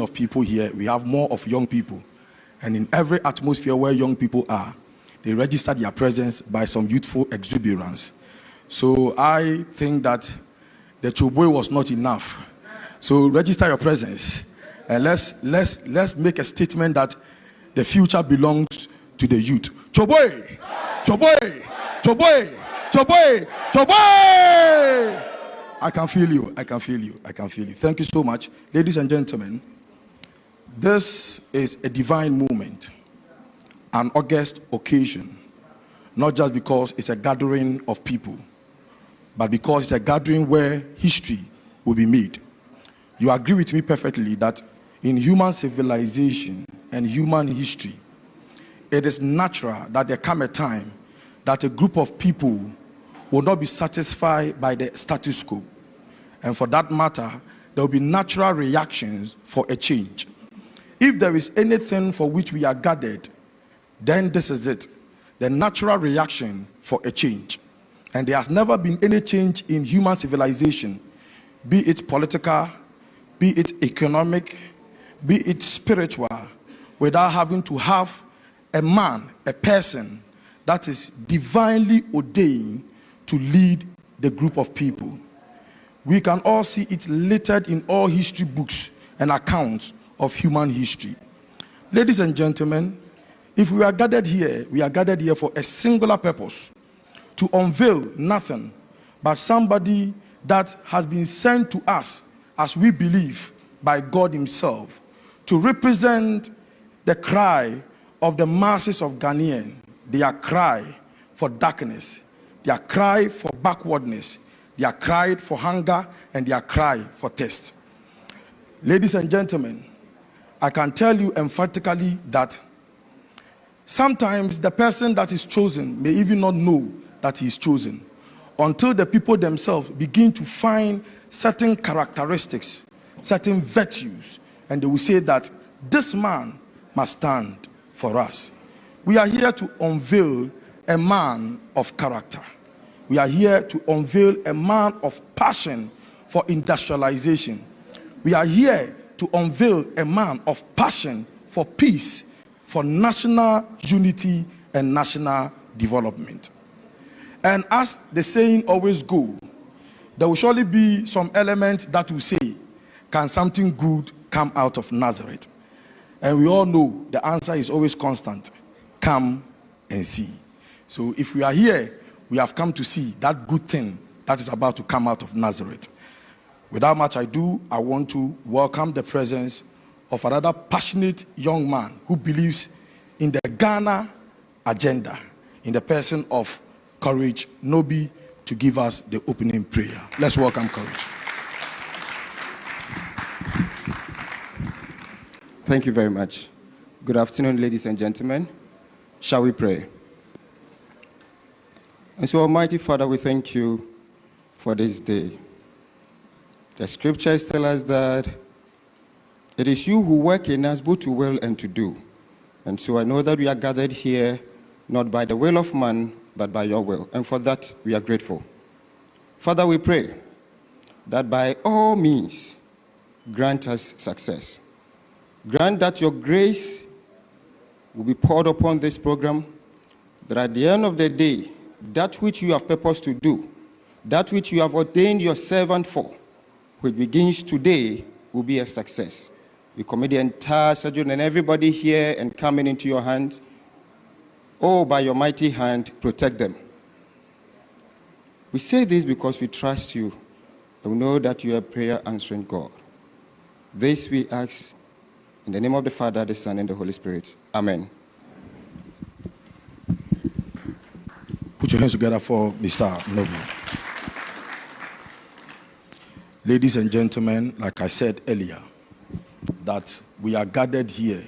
of people here, we have more of young people. And in every atmosphere where young people are, they register their presence by some youthful exuberance. So I think that the Chobwe was not enough. So register your presence. And let's make a statement that the future belongs to the youth. Chobwe! Chobwe! Chobwe! Chobwe! Chobwe! I can feel you. I can feel you. I can feel you. Thank you so much. Ladies and gentlemen, this is a divine moment, an august occasion, not just because it's a gathering of people, but because it's a gathering where history will be made. You agree with me perfectly that in human civilization and human history, it is natural that there come a time that a group of people will not be satisfied by the status quo. And for that matter, there will be natural reactions for a change. If there is anything for which we are gathered, then this is it. The natural reaction for a change. And there has never been any change in human civilization, be it political, be it economic, be it spiritual, without having to have a man, a person that is divinely ordained to lead the group of people. We can all see it littered in all history books and accounts of human history. Ladies and gentlemen, if we are gathered here, we are gathered here for a singular purpose, to unveil nothing but somebody that has been sent to us, as we believe, by God himself, to represent the cry of the masses of Ghanaians, their cry for darkness, their cry for backwardness, their cry for hunger, and their cry for thirst. Ladies and gentlemen, I can tell you emphatically that sometimes the person that is chosen may even not know that he is chosen until the people themselves begin to find certain characteristics, certain virtues, and they will say that this man must stand for us. We are here to unveil a man of character. We are here to unveil a man of passion for industrialization. We are here to unveil a man of passion for peace, for national unity and national development. And as the saying always goes, there will surely be some element that will say, can something good come out of Nazareth? And we all know the answer is always constant. Come and see. So if we are here, we have come to see that good thing that is about to come out of Nazareth. Without much ado, I want to welcome the presence of another passionate young man who believes in the Ghana agenda, in the person of Courage Nobi, to give us the opening prayer. Let's welcome Courage. Thank you very much. Good afternoon, ladies and gentlemen. Shall we pray? And so, Almighty Father, we thank you for this day. The scriptures tell us that it is you who work in us both to will and to do. And so I know that we are gathered here not by the will of man, but by your will. And for that, we are grateful. Father, we pray that by all means, grant us success. Grant that your grace will be poured upon this program, that at the end of the day, that which you have purposed to do, that which you have ordained your servant for, which begins today, will be a success. We commit the entire surgeon and everybody here and coming into your hands. Oh, by your mighty hand, protect them. We say this because we trust you and we know that you are a prayer answering God. This we ask in the name of the Father, the Son, and the Holy Spirit. Amen. Put your hands together for Mr. Nobi. Ladies and gentlemen, like I said earlier, that we are gathered here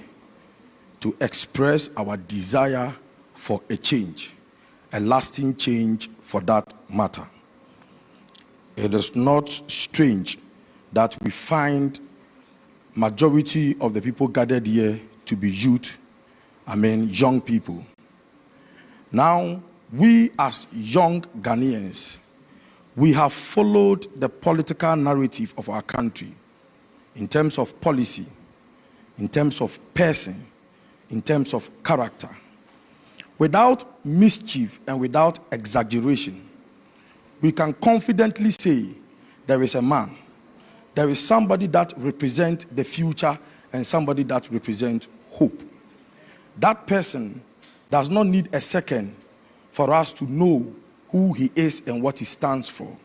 to express our desire for a change, a lasting change for that matter. It is not strange that we find majority of the people gathered here to be youth, young people. Now, we as young Ghanaians, we have followed the political narrative of our country in terms of policy, in terms of person, in terms of character. Without mischief and without exaggeration, we can confidently say there is a man, there is somebody that represents the future and somebody that represents hope. That person does not need a second for us to know who he is and what he stands for.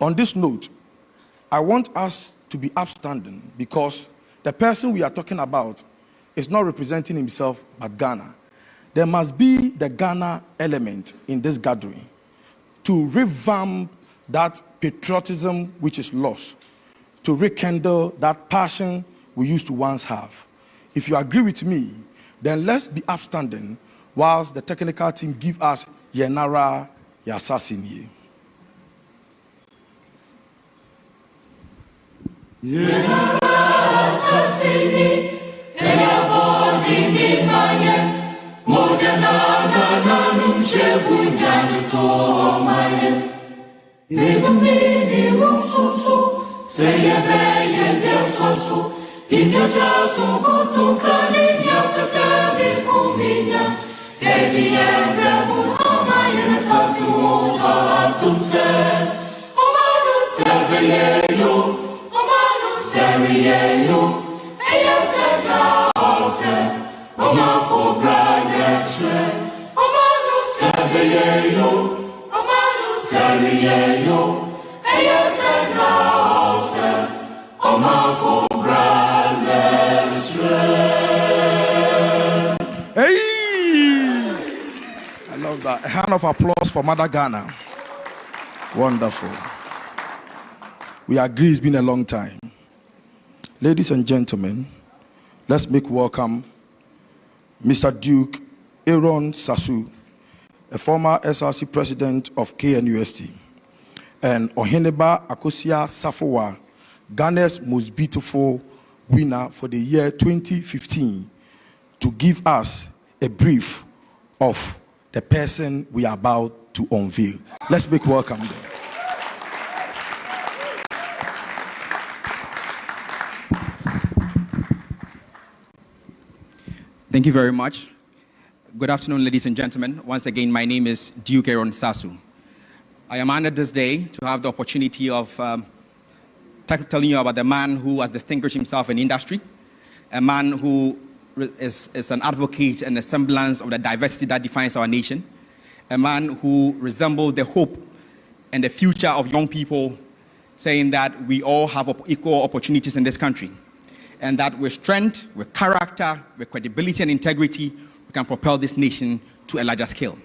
On this note, I want us to be upstanding because the person we are talking about is not representing himself but Ghana. There must be the Ghana element in this gathering to revamp that patriotism which is lost, to rekindle that passion we used to once have. If you agree with me, then let's be upstanding whilst the technical team give us Yenara Yasasinye. Yenara Yasasinye, Eyabodi Maye, Mojana Nanum Shebunya Tomaye. Nizumini Mususu, Sayebe Yasosu, Injaja Subutu Kani Yakasabi Kuminya, Edi Emre Muhammad Sasu Tatumse, Omanu Sebeyeyo, Omanu Seriyeyo, Eyaseta Ose, Omafu Branetre, Omanu Sebeyeyo, Omanu Seriyeyo, Eyaseta Ose, Omafu I love that. A hand of applause for Mother Ghana. Wonderful. We agree it's been a long time. Ladies and gentlemen, let's make welcome Mr. Duke Aaron Sasu, a former SRC president of KNUST, and Oheneba Safowa, Ghana's most beautiful winner for the year 2015, to give us a brief of the person we are about to unveil. Let's make welcome them. Thank you very much. Good afternoon, ladies and gentlemen. Once again, my name is Duke Aaron Sasu. I am honored this day to have the opportunity of telling you about the man who has distinguished himself in industry, a man who is an advocate and a semblance of the diversity that defines our nation, a man who resembles the hope and the future of young people, saying that we all have equal opportunities in this country, and that with strength, with character, with credibility and integrity, we can propel this nation to a larger scale.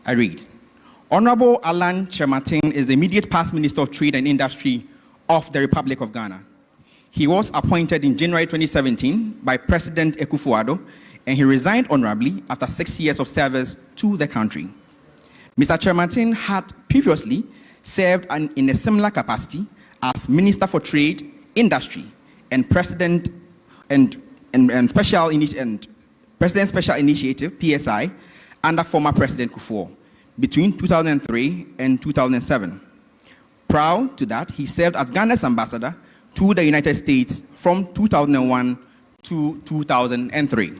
I read, Honorable Alan Kyeremateng is the immediate past Minister of Trade and Industry of the Republic of Ghana. He was appointed in January 2017 by President Akufo-Addo, and he resigned honorably after 6 years of service to the country. Mr. Kyeremateng had previously served in a similar capacity as Minister for Trade, Industry, and President Special Initiative (PSI) under former President Kufuor between 2003 and 2007. Prior to that, he served as Ghana's ambassador to the United States from 2001 to 2003.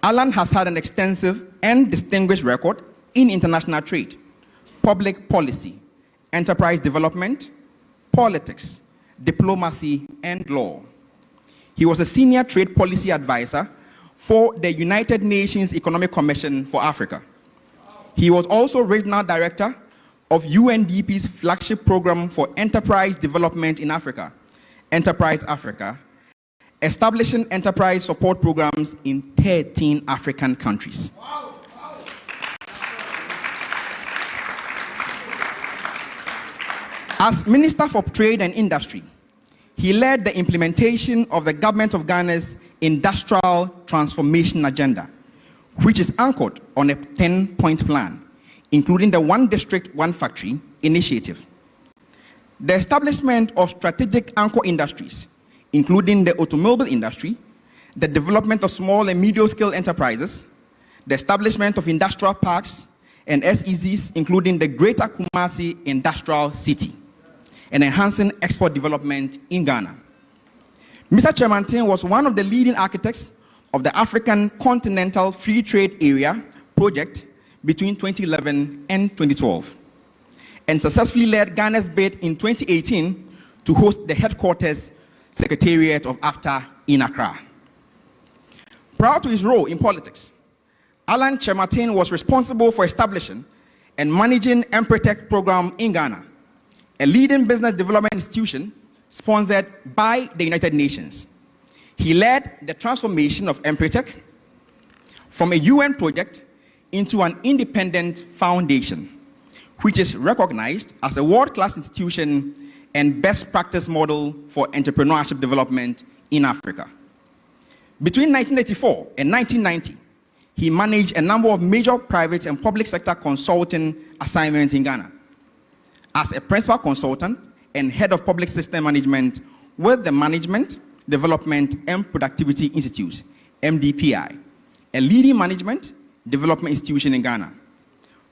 Alan has had an extensive and distinguished record in international trade, public policy, enterprise development, politics, diplomacy, and law. He was a senior trade policy advisor for the United Nations Economic Commission for Africa. He was also regional director of UNDP's flagship program for enterprise development in Africa, Enterprise Africa, establishing enterprise support programs in 13 African countries. As Minister for Trade and Industry, he led the implementation of the Government of Ghana's Industrial Transformation Agenda, which is anchored on a 10-point plan, including the One District, One Factory initiative. The establishment of strategic anchor industries, including the automobile industry, the development of small and medium-scale enterprises, the establishment of industrial parks and SEZs, including the Greater Kumasi Industrial City, and enhancing export development in Ghana. Mr. Kyeremateng was one of the leading architects of the African Continental Free Trade Area project between 2011 and 2012, and successfully led Ghana's bid in 2018 to host the headquarters Secretariat of AFTA in Accra. Prior to his role in politics, Alan Kyeremateng was responsible for establishing and managing Empretech program in Ghana, a leading business development institution sponsored by the United Nations. He led the transformation of Empretech from a UN project into an independent foundation, which is recognized as a world-class institution and best practice model for entrepreneurship development in Africa. Between 1984 and 1990, he managed a number of major private and public sector consulting assignments in Ghana as a principal consultant and head of public system management with the Management, Development and Productivity Institute, MDPI, a leading management development institution in Ghana.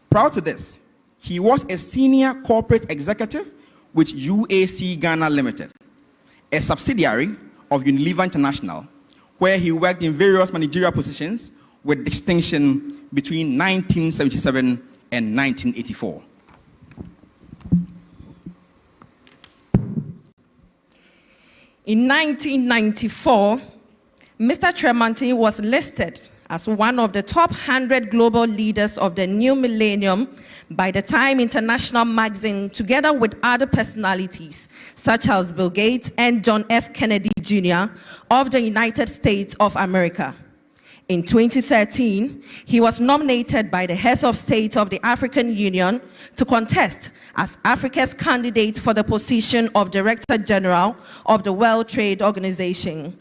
Prior to this, he was a senior corporate executive with UAC Ghana Limited, a subsidiary of Unilever International, where he worked in various managerial positions with distinction between 1977 and 1984. In 1994, Mr. Kyeremateng was listed as one of the top 100 global leaders of the new millennium by the Time International magazine, together with other personalities such as Bill Gates and John F. Kennedy Jr. of the United States of America. In 2013, he was nominated by the heads of state of the African Union to contest as Africa's candidate for the position of Director General of the World Trade Organization.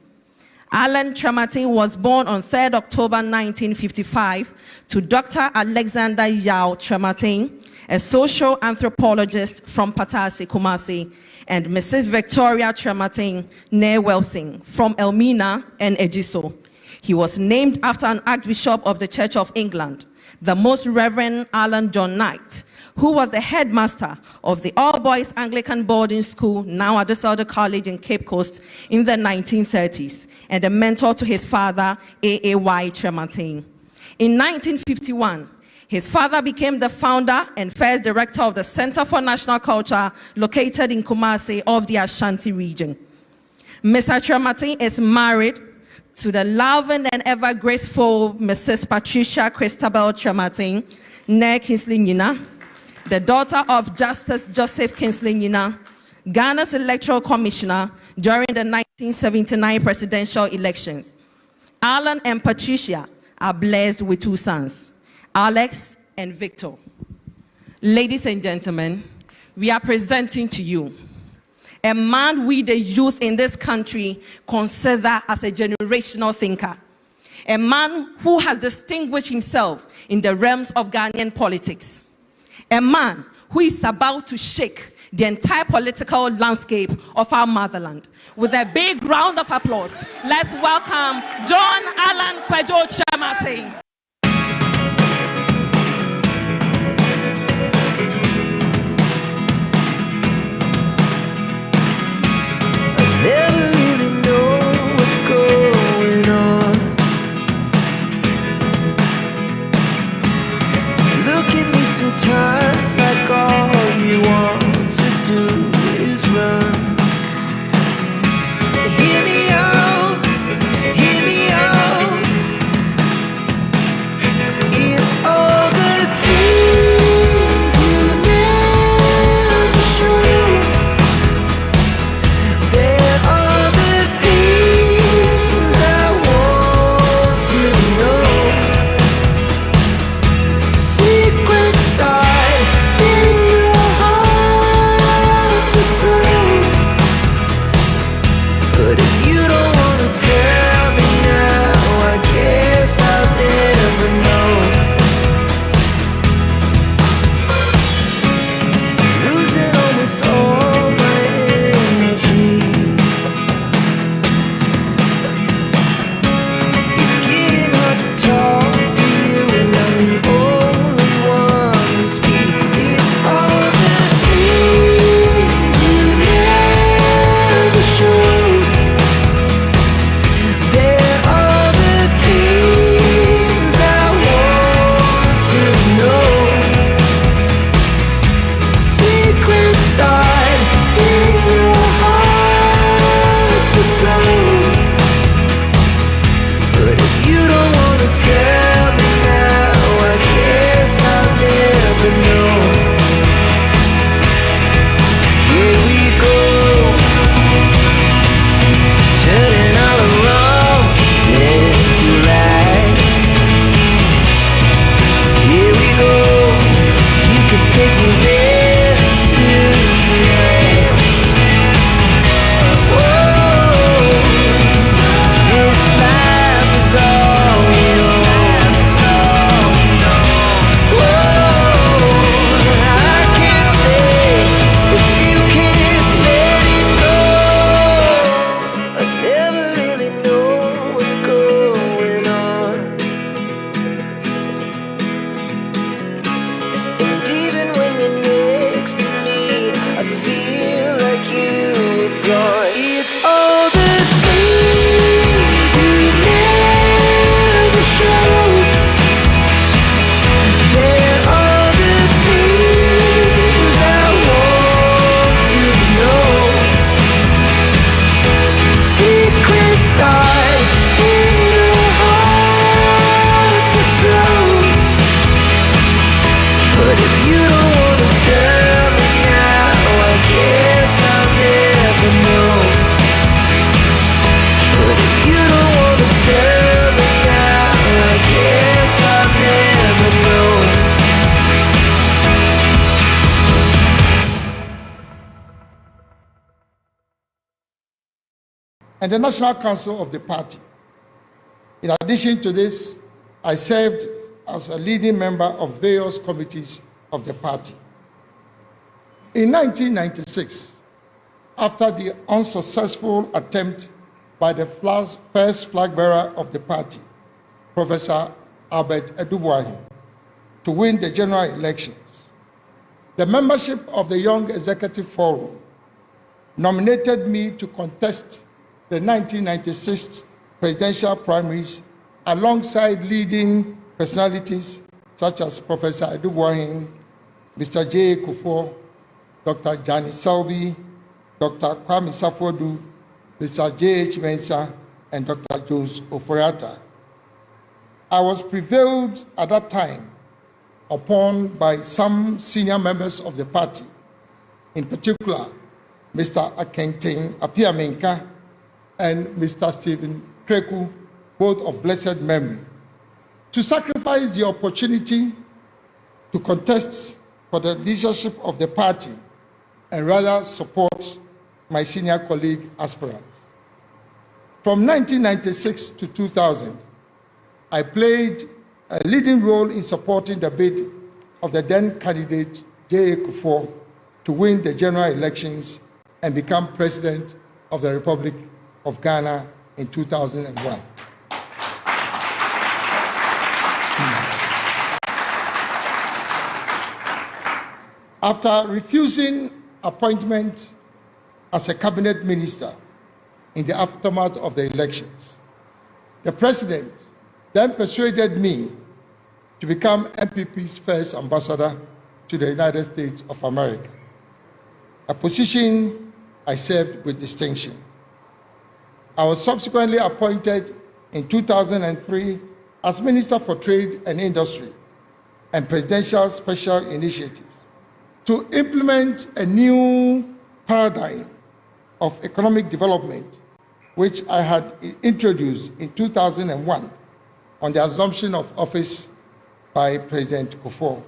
Alan Kyeremateng was born on 3rd October 1955 to Dr. Alexander Yao Kyeremateng, a social anthropologist from Patasi, Kumasi, and Mrs. Victoria Kyeremateng Neh-Welsing from Elmina and Ejiso. He was named after an Archbishop of the Church of England, the Most Reverend Alan John Knight, who was the headmaster of the all-boys Anglican boarding school, now at the Southern College in Cape Coast, in the 1930s, and a mentor to his father, A.A.Y. Kyeremateng. In 1951, his father became the founder and first director of the Center for National Culture, located in Kumasi of the Ashanti region. Mr. Kyeremateng is married to the loving and ever graceful Mrs. Patricia Christabel Kyeremateng, Neh Kingsley Nyina, the daughter of Justice Joseph Kingsley Nyina, Ghana's electoral commissioner during the 1979 presidential elections. Alan and Patricia are blessed with two sons, Alex and Victor. Ladies and gentlemen, we are presenting to you a man we, the youth in this country, consider as a generational thinker. A man who has distinguished himself in the realms of Ghanaian politics. A man who is about to shake the entire political landscape of our motherland. With a big round of applause, let's welcome John Allan Kwadwo Kyeremateng. Never really know what's going on. Look at me sometimes like all you want to do is run. Hear me out, hear me out. and the National Council of the party. In addition to this, I served as a leading member of various committees of the party. In 1996, after the unsuccessful attempt by the first flag bearer of the party, Professor Albert Edubuahin, to win the general elections, the membership of the Young Executive Forum nominated me to contest the 1996 presidential primaries alongside leading personalities such as Professor Edubuahin, Mr. J. Kufuor, Dr. Jani Selby, Dr. Kwame Safodu, Mr. J.H. Mensah, and Dr. Jones Oforiatta. I was prevailed at that time upon by some senior members of the party, in particular, Mr. Akenteng Apiamenka and Mr. Stephen Kreku, both of blessed memory, to sacrifice the opportunity to contest for the leadership of the party and rather support my senior colleague aspirants. From 1996 to 2000, I played a leading role in supporting the bid of the then candidate J.A. Kufuor to win the general elections and become president of the Republic of Ghana in 2001. After refusing appointment as a cabinet minister in the aftermath of the elections, the president then persuaded me to become NPP's first ambassador to the United States of America, a position I served with distinction. I was subsequently appointed in 2003 as Minister for Trade and Industry and Presidential Special Initiatives to implement a new paradigm of economic development, which I had introduced in 2001 on the assumption of office by President Kufuor.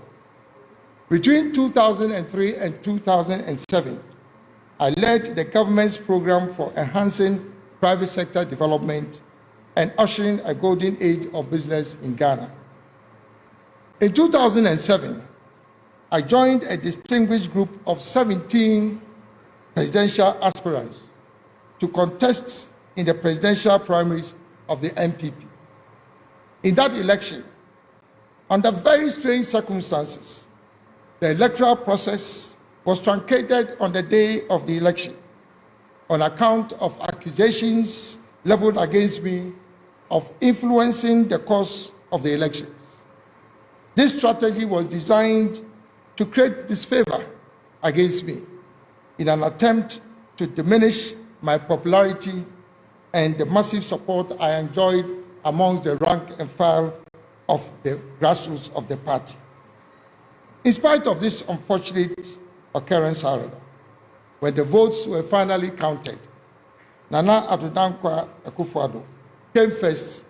Between 2003 and 2007, I led the government's program for enhancing private sector development and ushering a golden age of business in Ghana. In 2007, I joined a distinguished group of 17 presidential aspirants to contest in the presidential primaries of the NPP. In that election, under very strange circumstances, the electoral process was truncated on the day of the election on account of accusations leveled against me of influencing the course of the elections. This strategy was designed to create disfavor against me in an attempt to diminish my popularity and the massive support I enjoyed amongst the rank and file of the grassroots of the party. In spite of this unfortunate occurrence, however, when the votes were finally counted, Nana Addo Dankwa Akufo-Addo came first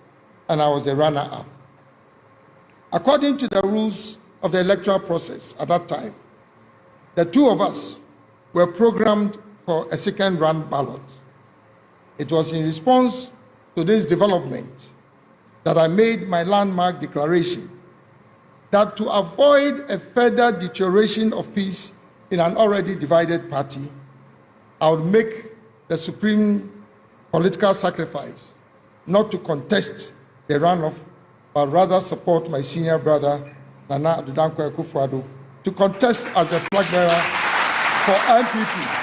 and I was the runner-up. According to the rules of the electoral process at that time, the two of us were programmed for a second round ballot. It was in response to this development that I made my landmark declaration that to avoid a further deterioration of peace in an already divided party, I would make the supreme political sacrifice not to contest the runoff, but rather support my senior brother, Nana Addo Dankwa Akufo-Addo, to contest as the flag bearer for NPP.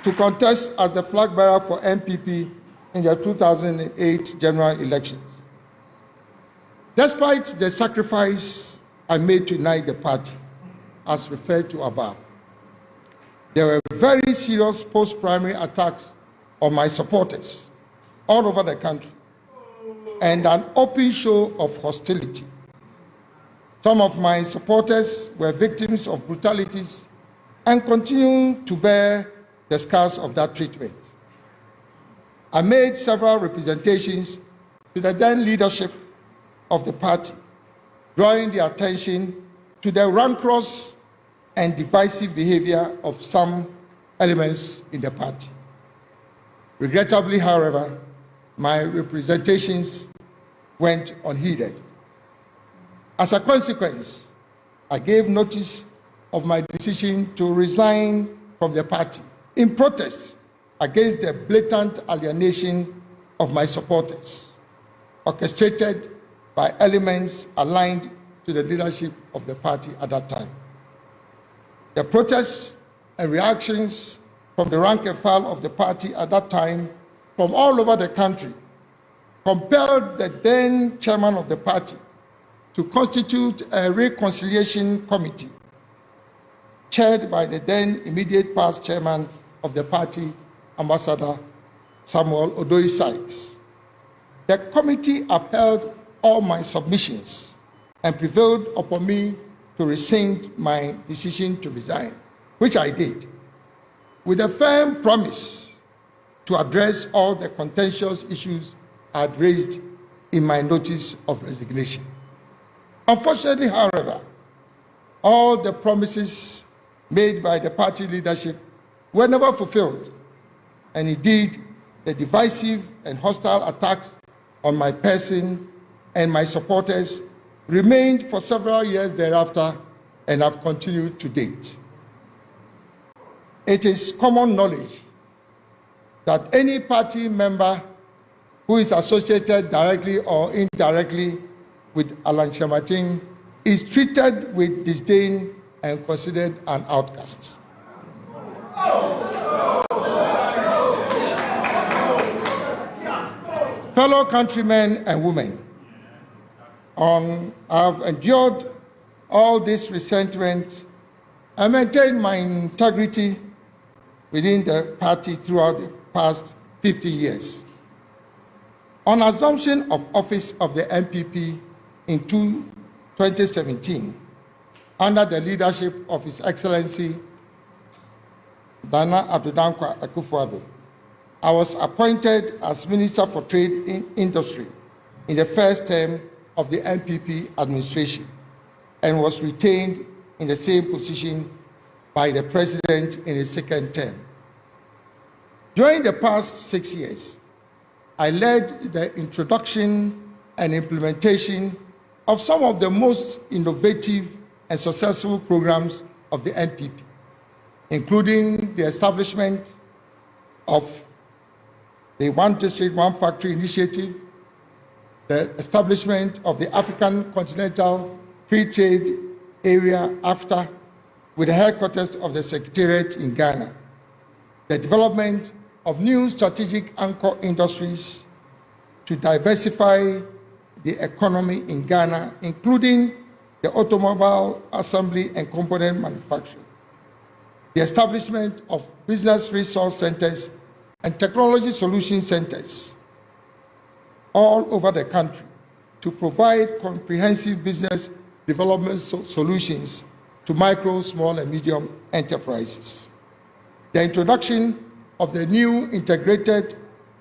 To contest as the flag bearer for NPP in the 2008 general elections. Despite the sacrifice I made to unite the party, as referred to above, there were very serious post-primary attacks on my supporters all over the country and an open show of hostility. Some of my supporters were victims of brutalities and continue to bear the scars of that treatment. I made several representations to the then leadership of the party, drawing the attention to the rancorous and divisive behavior of some elements in the party. Regrettably, however, my representations went unheeded. As a consequence, I gave notice of my decision to resign from the party in protest against the blatant alienation of my supporters, orchestrated by elements aligned to the leadership of the party at that time. The protests and reactions from the rank and file of the party at that time from all over the country compelled the then chairman of the party to constitute a reconciliation committee chaired by the then immediate past chairman of the party, Ambassador Samuel Odoyi Sykes. The committee upheld all my submissions and prevailed upon me to rescind my decision to resign, which I did, with a firm promise to address all the contentious issues I had raised in my notice of resignation. Unfortunately, however, all the promises made by the party leadership were never fulfilled, and indeed, the divisive and hostile attacks on my person and my supporters remained for several years thereafter and have continued to date. It is common knowledge that any party member who is associated directly or indirectly with Alan Kyeremateng is treated with disdain and considered an outcast. Fellow countrymen and women, I have endured all this resentment and maintained my integrity within the party throughout the past 50 years. On assumption of office of the NPP in 2017, under the leadership of His Excellency Nana Addo Dankwa Akufo-Addo, I was appointed as Minister for Trade and Industry in the first term of the NPP administration and was retained in the same position by the President in his second term. During the past 6 years, I led the introduction and implementation of some of the most innovative and successful programs of the NPP, including the establishment of the One District, One Factory initiative, the establishment of the African Continental Free Trade Area AFTA with the headquarters of the Secretariat in Ghana, the development of new strategic anchor industries to diversify the economy in Ghana, including the automobile assembly and component manufacturing, the establishment of business resource centers and technology solution centers all over the country to provide comprehensive business development solutions to micro, small, and medium enterprises. The introduction of the new integrated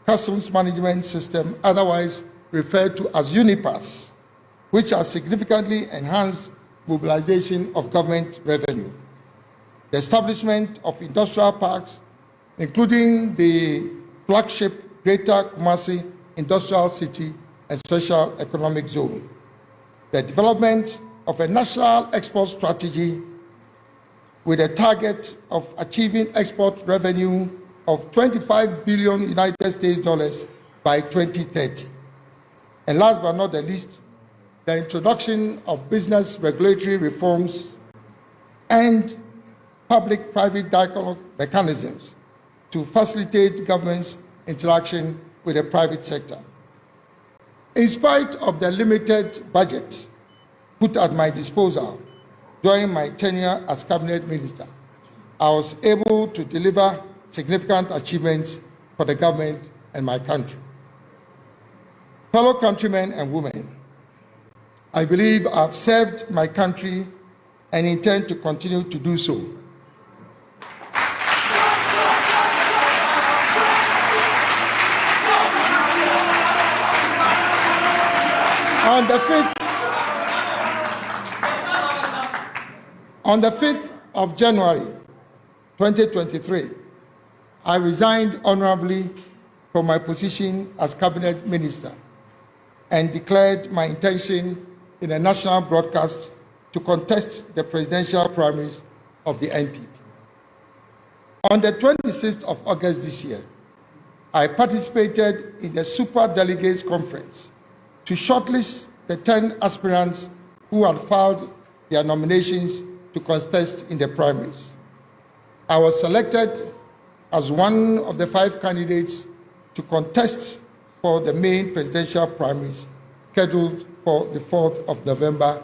customs management system, otherwise referred to as UNIPAS, which has significantly enhanced mobilization of government revenue. The establishment of industrial parks, including the flagship Greater Kumasi Industrial City and Special Economic Zone. The development of a national export strategy with a target of achieving export revenue of $25 billion United States dollars by 2030. And last but not the least, the introduction of business regulatory reforms and public-private dialogue mechanisms to facilitate government's interaction with the private sector. In spite of the limited budget put at my disposal during my tenure as cabinet minister, I was able to deliver significant achievements for the government and my country. Fellow countrymen and women, I believe I've served my country and intend to continue to do so. On the 5th of January 2023, I resigned honorably from my position as cabinet minister and declared my intention in a national broadcast to contest the presidential primaries of the NPP. On the 26th of August this year, I participated in the Super Delegates Conference to shortlist the 10 aspirants who had filed their nominations to contest in the primaries. I was selected as one of the 5 candidates to contest for the main presidential primaries scheduled for the 4th of November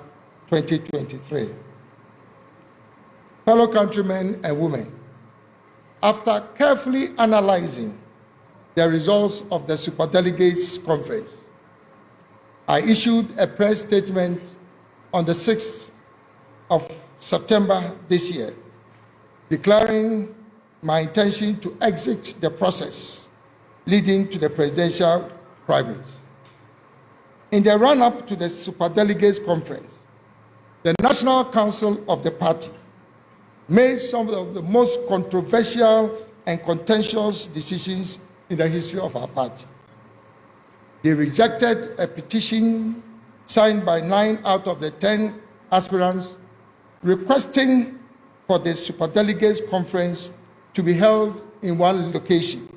2023. Fellow countrymen and women, after carefully analyzing the results of the Superdelegates Conference, I issued a press statement on the 6th of September this year, declaring my intention to exit the process leading to the presidential primaries. In the run-up to the Superdelegates Conference, the National Council of the party made some of the most controversial and contentious decisions in the history of our party. They rejected a petition signed by 9 out of the 10 aspirants requesting for the Superdelegates Conference to be held in one location,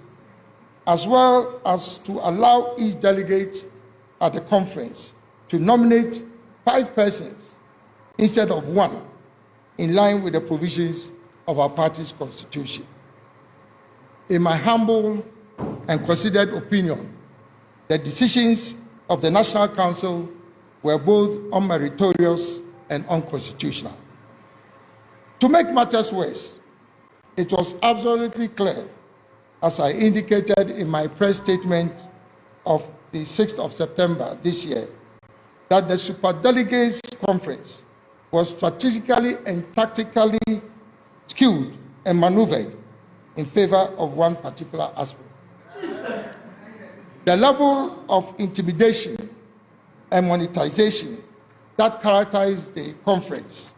as well as to allow each delegate at the conference to nominate 5 persons instead of 1, in line with the provisions of our party's constitution. In my humble and considered opinion, the decisions of the National Council were both unmeritorious and unconstitutional. To make matters worse, it was absolutely clear, as I indicated in my press statement of the 6th of September this year, that the Superdelegates Conference was strategically and tactically skewed and maneuvered in favor of one particular aspirant. The level of intimidation and monetization that characterized the conference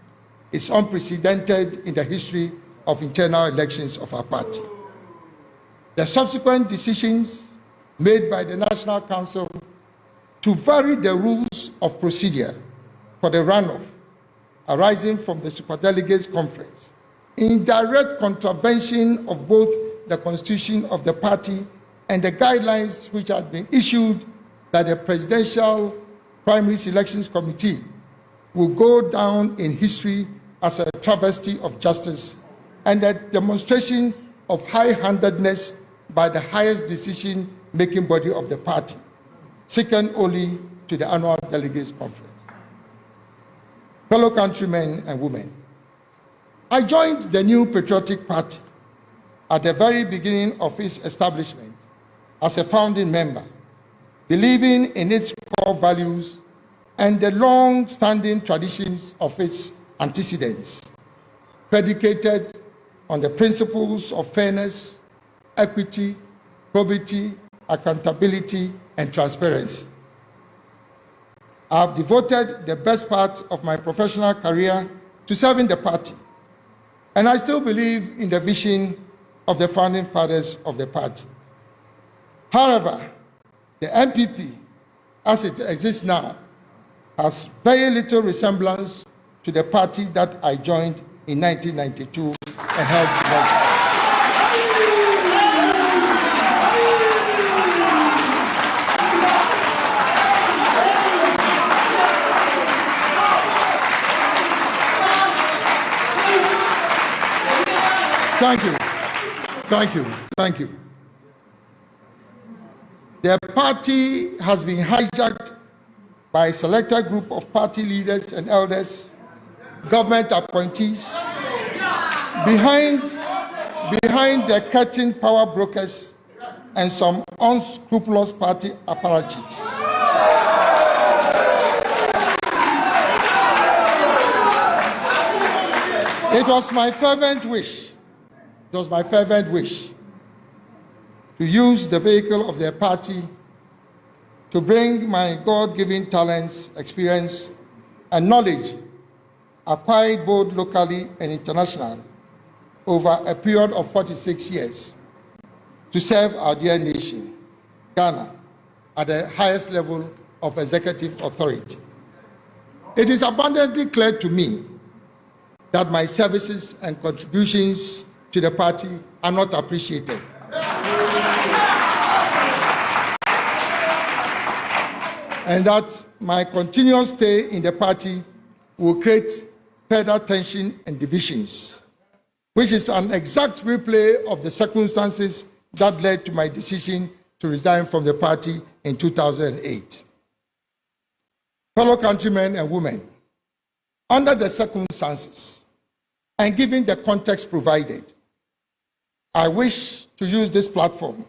is unprecedented in the history of internal elections of our party. The subsequent decisions made by the National Council to vary the rules of procedure for the runoff arising from the Superdelegates Conference, in direct contravention of both the constitution of the party and the guidelines which had been issued by the Presidential Primary Elections Committee, will go down in history as a travesty of justice and a demonstration of high-handedness by the highest decision-making body of the party, second only to the annual Delegates Conference. Fellow countrymen and women, I joined the New Patriotic Party at the very beginning of its establishment as a founding member, believing in its core values and the long-standing traditions of its antecedents, predicated on the principles of fairness, equity, probity, accountability, and transparency. I have devoted the best part of my professional career to serving the party, and I still believe in the vision of the founding fathers of the party. However, the NPP, as it exists now, has very little resemblance to the party that I joined in 1992 and helped together. Thank you. The party has been hijacked by a selected group of party leaders and elders, government appointees, behind the curtain power brokers and some unscrupulous party apparatchiks. It was my fervent wish to use the vehicle of their party to bring my God-given talents, experience, and knowledge acquired both locally and internationally over a period of 46 years to serve our dear nation, Ghana, at the highest level of executive authority. It is abundantly clear to me that my services and contributions to the party are not appreciated. And that my continuous stay in the party will create further tension and divisions, which is an exact replay of the circumstances that led to my decision to resign from the party in 2008. Fellow countrymen and women, under the circumstances and given the context provided, I wish to use this platform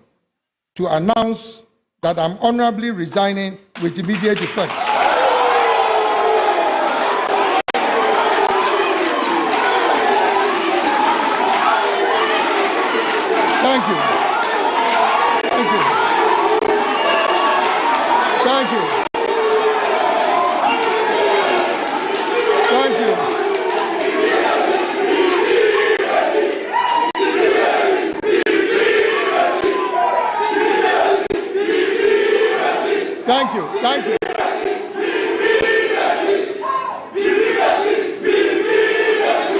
to announce that I'm honorably resigning with immediate effect. Thank you. Thank you. Thank you. Thank you. Thank you. Thank you.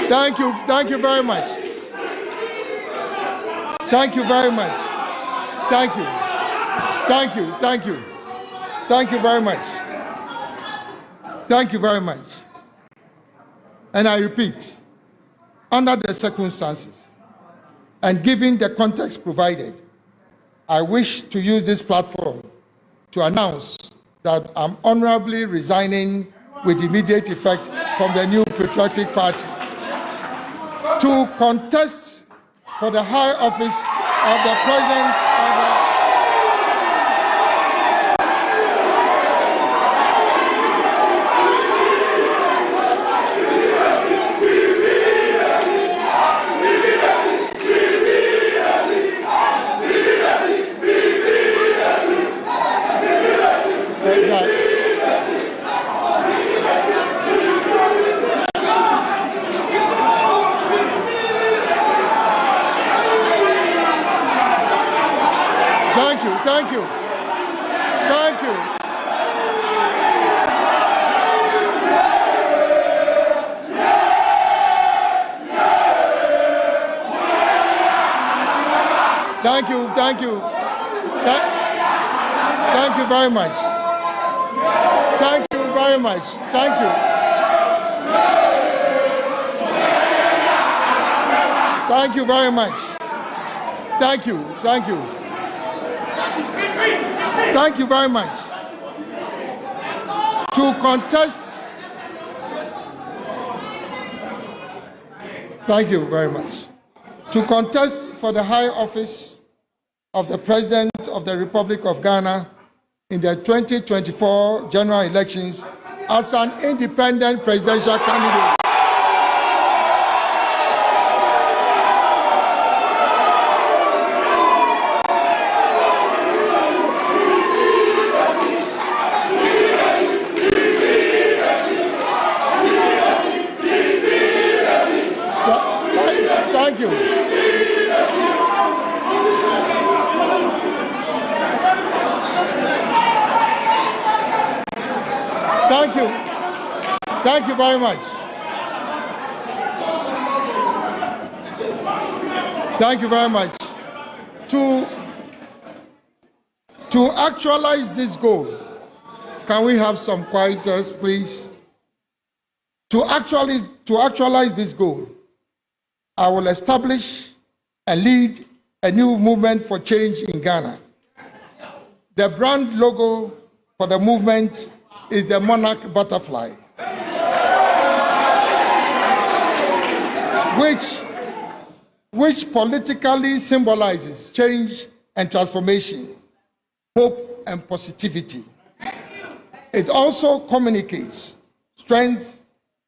Thank you. Thank you very much. Thank you very much. Thank you. Thank you. Thank you. Thank you very much. Thank you very much. And I repeat, under the circumstances and given the context provided, I wish to use this platform to announce that I'm honorably resigning with immediate effect from the new Patriotic Party to contest for the high office of the President of the Thank you. Thank you. Thank you. Thank you. Thank you very much. Thank you very much. Thank you. Thank you very much. Thank you. Thank you. Thank you very much. To contest. Thank you very much. To contest for the high office of the President of the Republic of Ghana in the 2024 general elections as an independent presidential candidate. Thank you. Thank you. Thank you very much. Thank you very much. To actualize this goal, can we have some quietness, please? To actualize this goal, I will establish and lead a new movement for change in Ghana. The brand logo for the movement is the monarch butterfly, which politically symbolizes change and transformation, hope and positivity. It also communicates strength,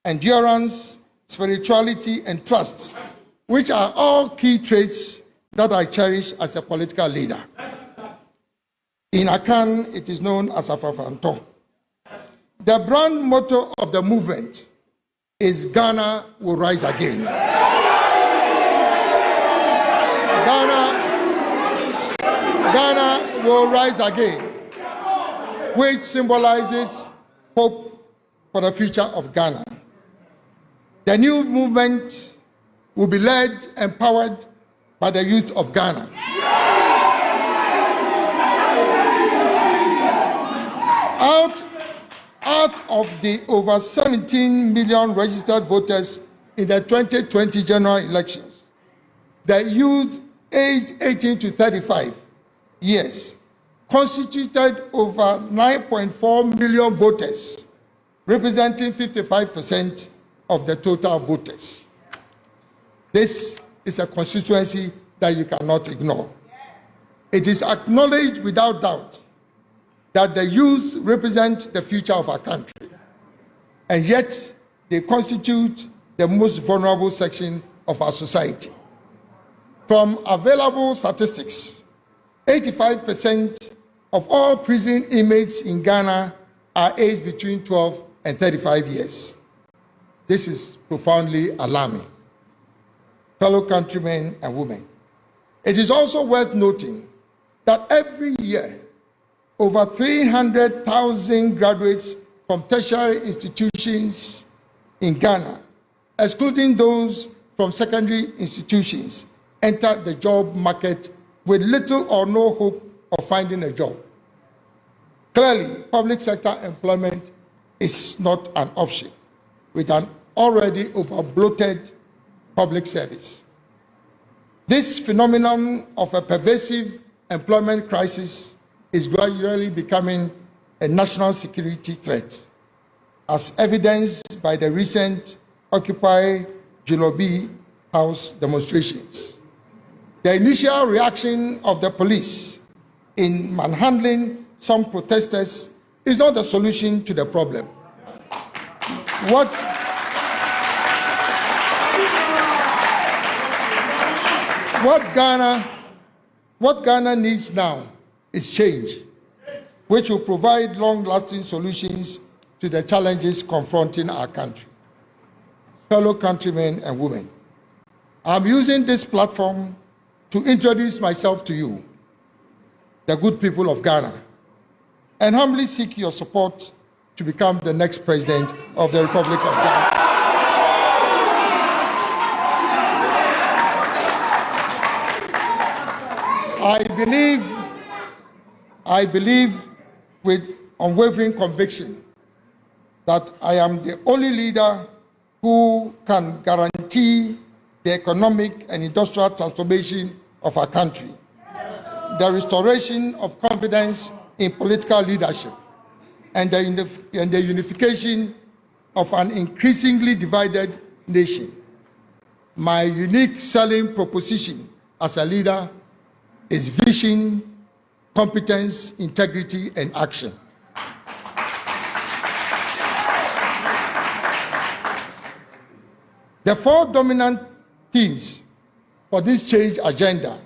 endurance, spirituality, and trust, which are all key traits that I cherish as a political leader. In Akan, it is known as Afafanto. The brand motto of the movement is Ghana will rise again. Ghana will rise again, which symbolizes hope for the future of Ghana. The new movement will be led and powered by the youth of Ghana. Out of the over 17 million registered voters in the 2020 general elections, the youth aged 18 to 35 years constituted over 9.4 million voters, representing 55% of the total voters. This is a constituency that you cannot ignore. It is acknowledged without doubt that the youth represent the future of our country, and yet they constitute the most vulnerable section of our society. From available statistics, 85% of all prison inmates in Ghana are aged between 12 and 35 years. This is profoundly alarming. Fellow countrymen and women, it is also worth noting that every year, over 300,000 graduates from tertiary institutions in Ghana, excluding those from secondary institutions, enter the job market with little or no hope of finding a job. Clearly, public sector employment is not an option with an already over-bloated public service. This phenomenon of a pervasive employment crisis is gradually becoming a national security threat, as evidenced by the recent Occupy Julobi House demonstrations. The initial reaction of the police in manhandling some protesters is not the solution to the problem. What Ghana needs now is change, which will provide long-lasting solutions to the challenges confronting our country. Fellow countrymen and women, I'm using this platform to introduce myself to you, the good people of Ghana, and humbly seek your support to become the next president of the Republic of Ghana. I believe with unwavering conviction that I am the only leader who can guarantee the economic and industrial transformation of our country, the restoration of confidence in political leadership, and the unification of an increasingly divided nation. My unique selling proposition as a leader is vision, competence, integrity, and action. The four dominant themes for this change agenda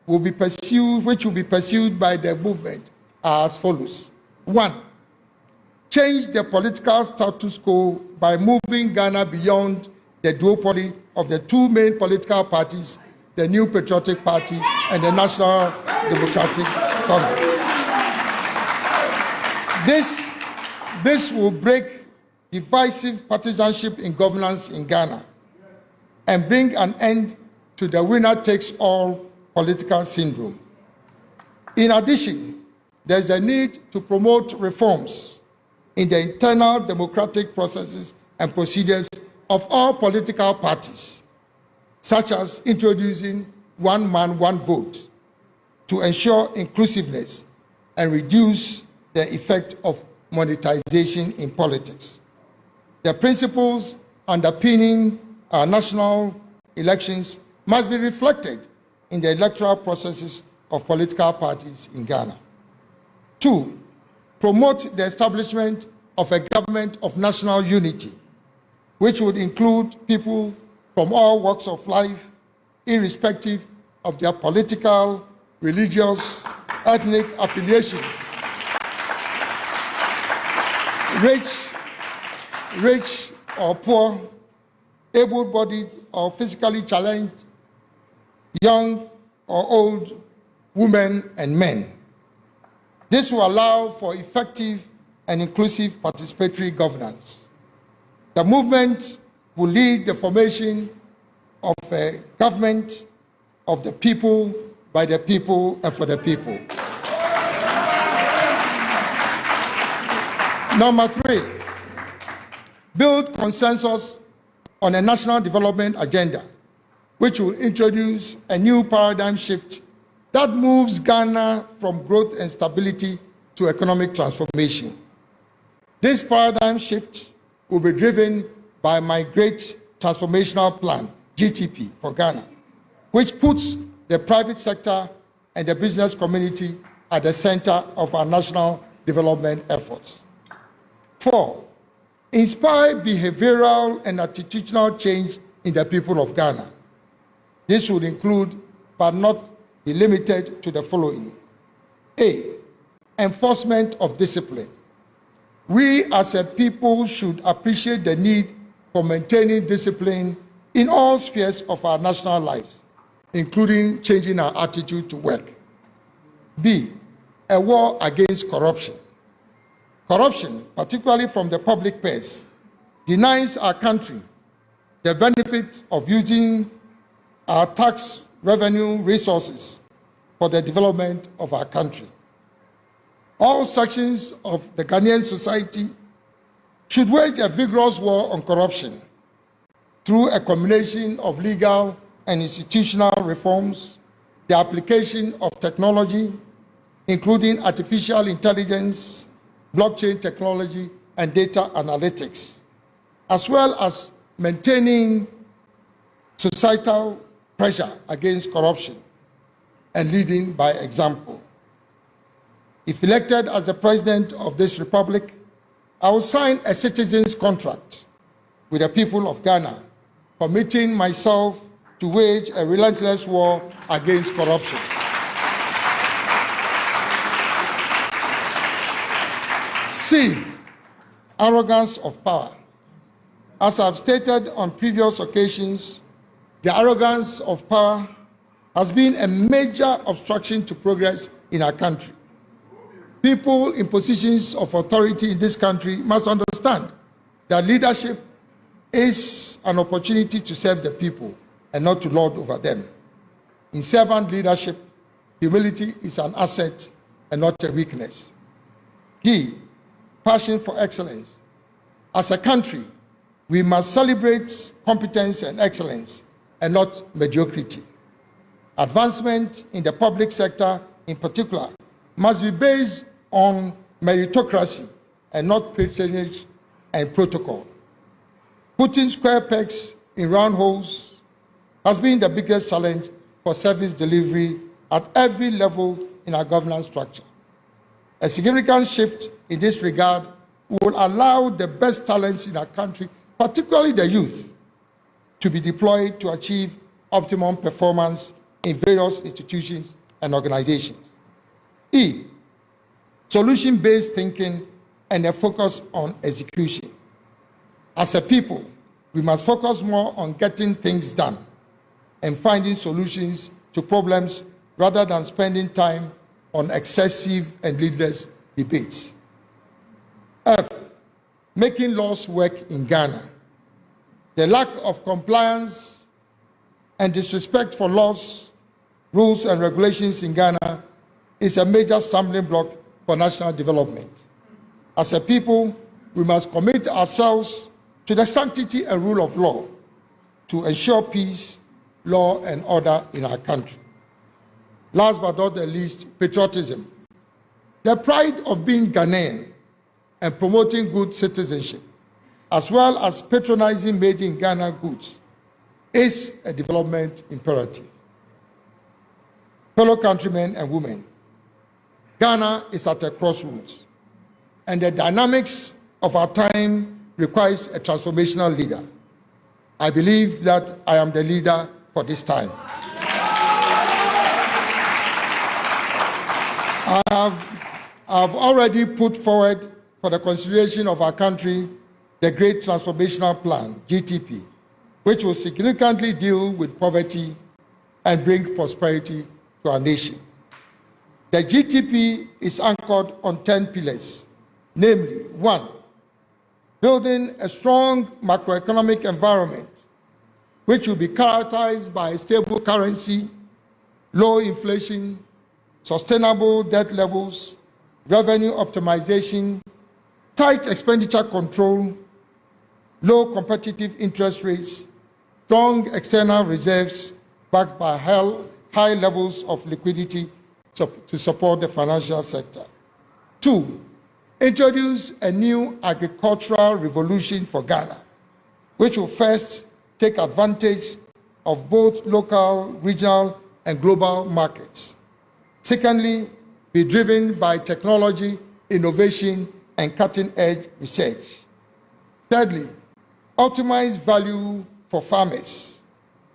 which will be pursued by the movement are as follows. 1, change the political status quo by moving Ghana beyond the duopoly of the two main political parties, the New Patriotic Party and the National Democratic Congress. This will break divisive partisanship in governance in Ghana and bring an end to the winner-takes-all political syndrome. In addition, there's the need to promote reforms in the internal democratic processes and procedures of all political parties, such as introducing one man, one vote to ensure inclusiveness and reduce the effect of monetization in politics. The principles underpinning our national elections must be reflected in the electoral processes of political parties in Ghana. 2, promote the establishment of a government of national unity, which would include people from all walks of life, irrespective of their political, religious, ethnic affiliations. Rich or poor, able-bodied or physically challenged, young or old, women, and men. This will allow for effective and inclusive participatory governance. The movement will lead the formation of a government of the people, by the people, and for the people. Number 3, build consensus on a national development agenda, which will introduce a new paradigm shift that moves Ghana from growth and stability to economic transformation. This paradigm shift will be driven by my Great Transformational Plan, GTP, for Ghana, which puts the private sector and the business community at the center of our national development efforts. 4, inspire behavioral and attitudinal change in the people of Ghana. This would include, but not be limited to, the following. A, enforcement of discipline. We as a people should appreciate the need for maintaining discipline in all spheres of our national lives, including changing our attitude to work. B, a war against corruption. Corruption, particularly from the public purse, denies our country the benefit of using our tax revenue resources for the development of our country. All sections of the Ghanaian society should wage a vigorous war on corruption through a combination of legal and institutional reforms, the application of technology, including artificial intelligence, blockchain technology, and data analytics, as well as maintaining societal pressure against corruption and leading by example. If elected as the president of this republic, I will sign a citizen's contract with the people of Ghana, committing myself to wage a relentless war against corruption. C, arrogance of power. As I've stated on previous occasions, the arrogance of power has been a major obstruction to progress in our country. People in positions of authority in this country must understand that leadership is an opportunity to serve the people and not to lord over them. In servant leadership, humility is an asset and not a weakness. D, passion for excellence. As a country, we must celebrate competence and excellence and not mediocrity. Advancement in the public sector, in particular, must be based on meritocracy and not patronage and protocol. Putting square pegs in round holes has been the biggest challenge for service delivery at every level in our governance structure. A significant shift in this regard will allow the best talents in our country, particularly the youth, to be deployed to achieve optimum performance in various institutions and organizations. E, solution-based thinking and a focus on execution. As a people, we must focus more on getting things done and finding solutions to problems rather than spending time on excessive and needless debates. F, making laws work in Ghana. The lack of compliance and disrespect for laws, rules, and regulations in Ghana is a major stumbling block for national development. As a people, we must commit ourselves to the sanctity and rule of law to ensure peace, law, and order in our country. Last but not the least, patriotism. The pride of being Ghanaian and promoting good citizenship, as well as patronizing made in Ghana goods, is a development imperative. Fellow countrymen and women, Ghana is at a crossroads, and the dynamics of our time requires a transformational leader. I believe that I am the leader for this time. I've already put forward for the consideration of our country the Great Transformational Plan, GTP, which will significantly deal with poverty and bring prosperity to our nation. The GTP is anchored on 10 pillars, namely, 1, building a strong macroeconomic environment which will be characterized by a stable currency, low inflation, sustainable debt levels, revenue optimization, tight expenditure control, low competitive interest rates, strong external reserves backed by high levels of liquidity to support the financial sector. 2, introduce a new agricultural revolution for Ghana, which will first take advantage of both local, regional, and global markets. Secondly, be driven by technology, innovation, and cutting-edge research. Thirdly, optimize value for farmers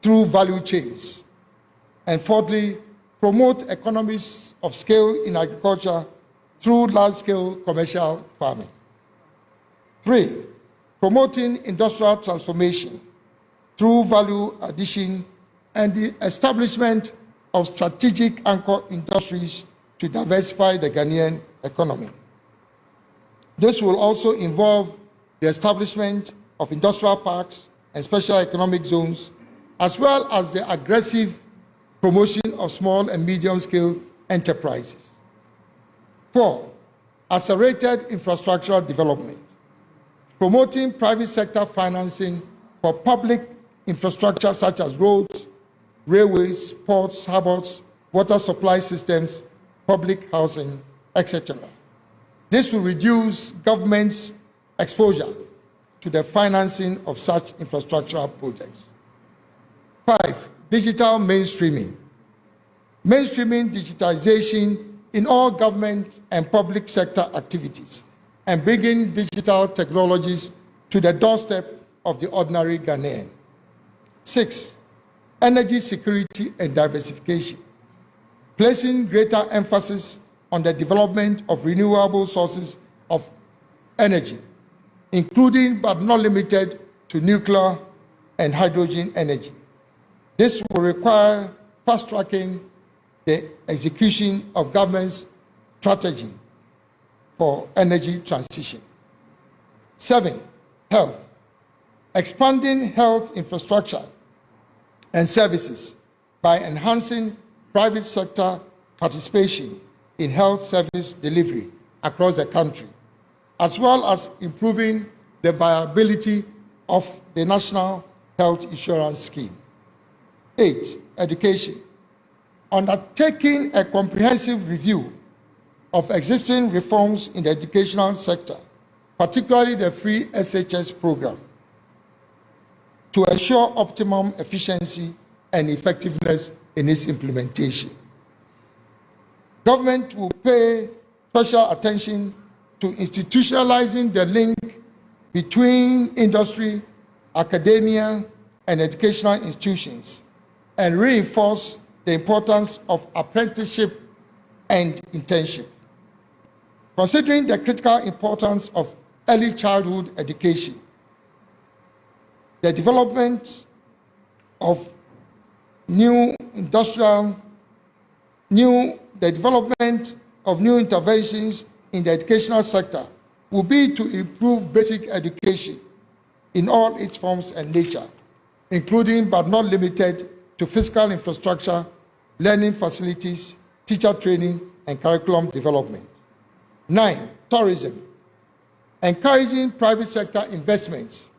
through value chains. And fourthly, promote economies of scale in agriculture through large-scale commercial farming. 3, promoting industrial transformation through value addition and the establishment of strategic anchor industries to diversify the Ghanaian economy. This will also involve the establishment of industrial parks and special economic zones, as well as the aggressive promotion of small and medium-scale enterprises. 4, accelerated infrastructural development, promoting private sector financing for public infrastructure such as roads, railways, ports, harbors, water supply systems, public housing, etc. This will reduce government's exposure to the financing of such infrastructural projects. 5, digital mainstreaming. Mainstreaming digitization in all government and public sector activities and bringing digital technologies to the doorstep of the ordinary Ghanaian. 6, energy security and diversification, placing greater emphasis on the development of renewable sources of energy, including but not limited to nuclear and hydrogen energy. This will require fast-tracking the execution of government's strategy for energy transition. 7, health, expanding health infrastructure and services by enhancing private sector participation in health service delivery across the country, as well as improving the viability of the National Health Insurance Scheme. 8, education, undertaking a comprehensive review of existing reforms in the educational sector, particularly the free SHS program, to ensure optimum efficiency and effectiveness in its implementation. Government will pay special attention to institutionalizing the link between industry, academia, and educational institutions, and reinforce the importance of apprenticeship and internship. Considering the critical importance of early childhood education, the development of new interventions in the educational sector will be to improve basic education in all its forms and nature, including but not limited to physical infrastructure, learning facilities, teacher training, and curriculum development. 9, tourism, encouraging private sector investments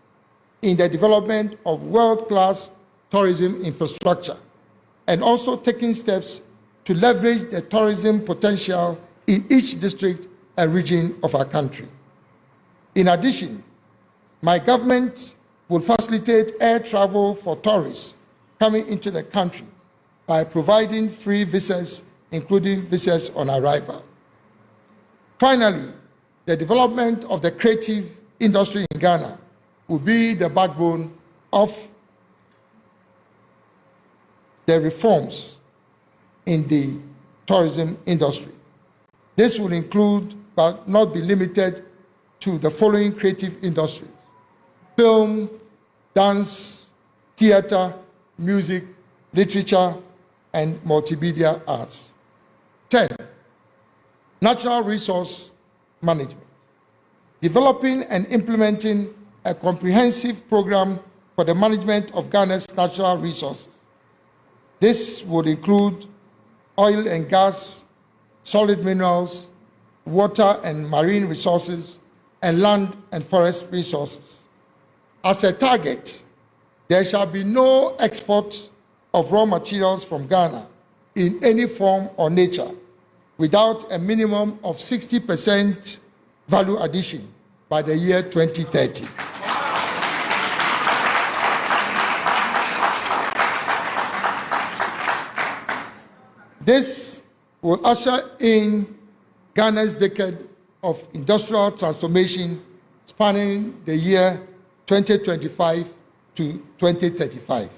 in the development of world-class tourism infrastructure, and also taking steps to leverage the tourism potential in each district and region of our country. In addition, my government will facilitate air travel for tourists coming into the country by providing free visas, including visas on arrival. Finally, the development of the creative industry in Ghana will be the backbone of the reforms in the tourism industry. This will include, but not be limited to, the following creative industries: film, dance, theater, music, literature, and multimedia arts. 10, natural resource management, developing and implementing a comprehensive program for the management of Ghana's natural resources. This would include oil and gas, solid minerals, water and marine resources, and land and forest resources. As a target, there shall be no export of raw materials from Ghana in any form or nature without a minimum of 60% value addition by the year 2030. This will usher in Ghana's decade of industrial transformation spanning the year 2025 to 2035.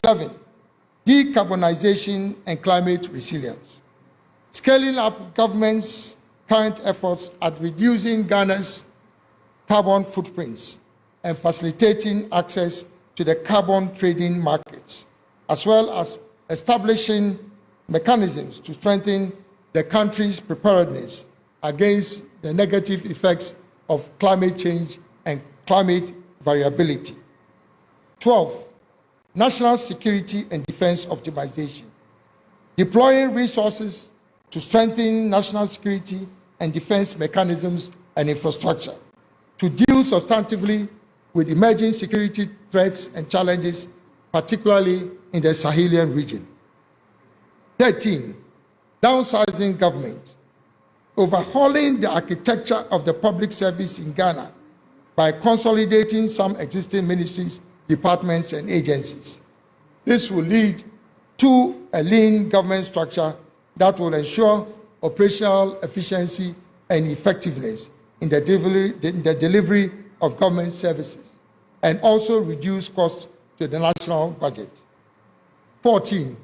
11, decarbonization and climate resilience. Scaling up government's current efforts at reducing Ghana's carbon footprints and facilitating access to the carbon trading markets, as well as establishing mechanisms to strengthen the country's preparedness against the negative effects of climate change and climate variability. 12, national security and defense optimization. Deploying resources to strengthen national security and defense mechanisms and infrastructure to deal substantively with emerging security threats and challenges, particularly in the Sahelian region. 13, downsizing government, overhauling the architecture of the public service in Ghana by consolidating some existing ministries, departments, and agencies. This will lead to a lean government structure that will ensure operational efficiency and effectiveness in the delivery of government services, and also reduce costs to the national budget. 14,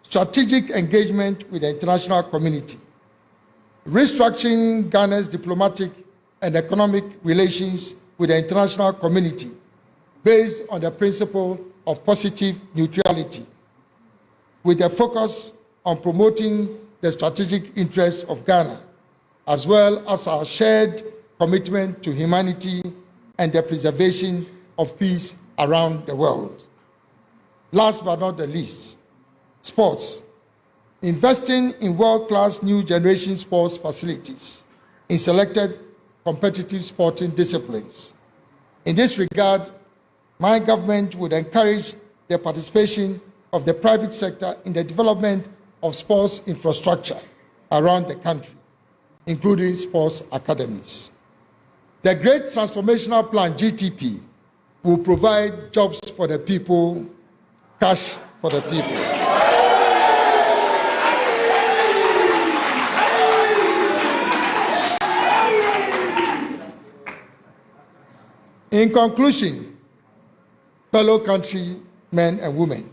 strategic engagement with the international community. Restructuring Ghana's diplomatic and economic relations with the international community based on the principle of positive neutrality, with a focus on promoting the strategic interests of Ghana, as well as our shared commitment to humanity and the preservation of peace around the world. Last but not the least, sports. Investing in world-class new generation sports facilities in selected competitive sporting disciplines. In this regard, my government would encourage the participation of the private sector in the development of sports infrastructure around the country, including sports academies. The Great Transformational Plan, GTP, will provide jobs for the people, cash for the people. In conclusion, fellow countrymen and women,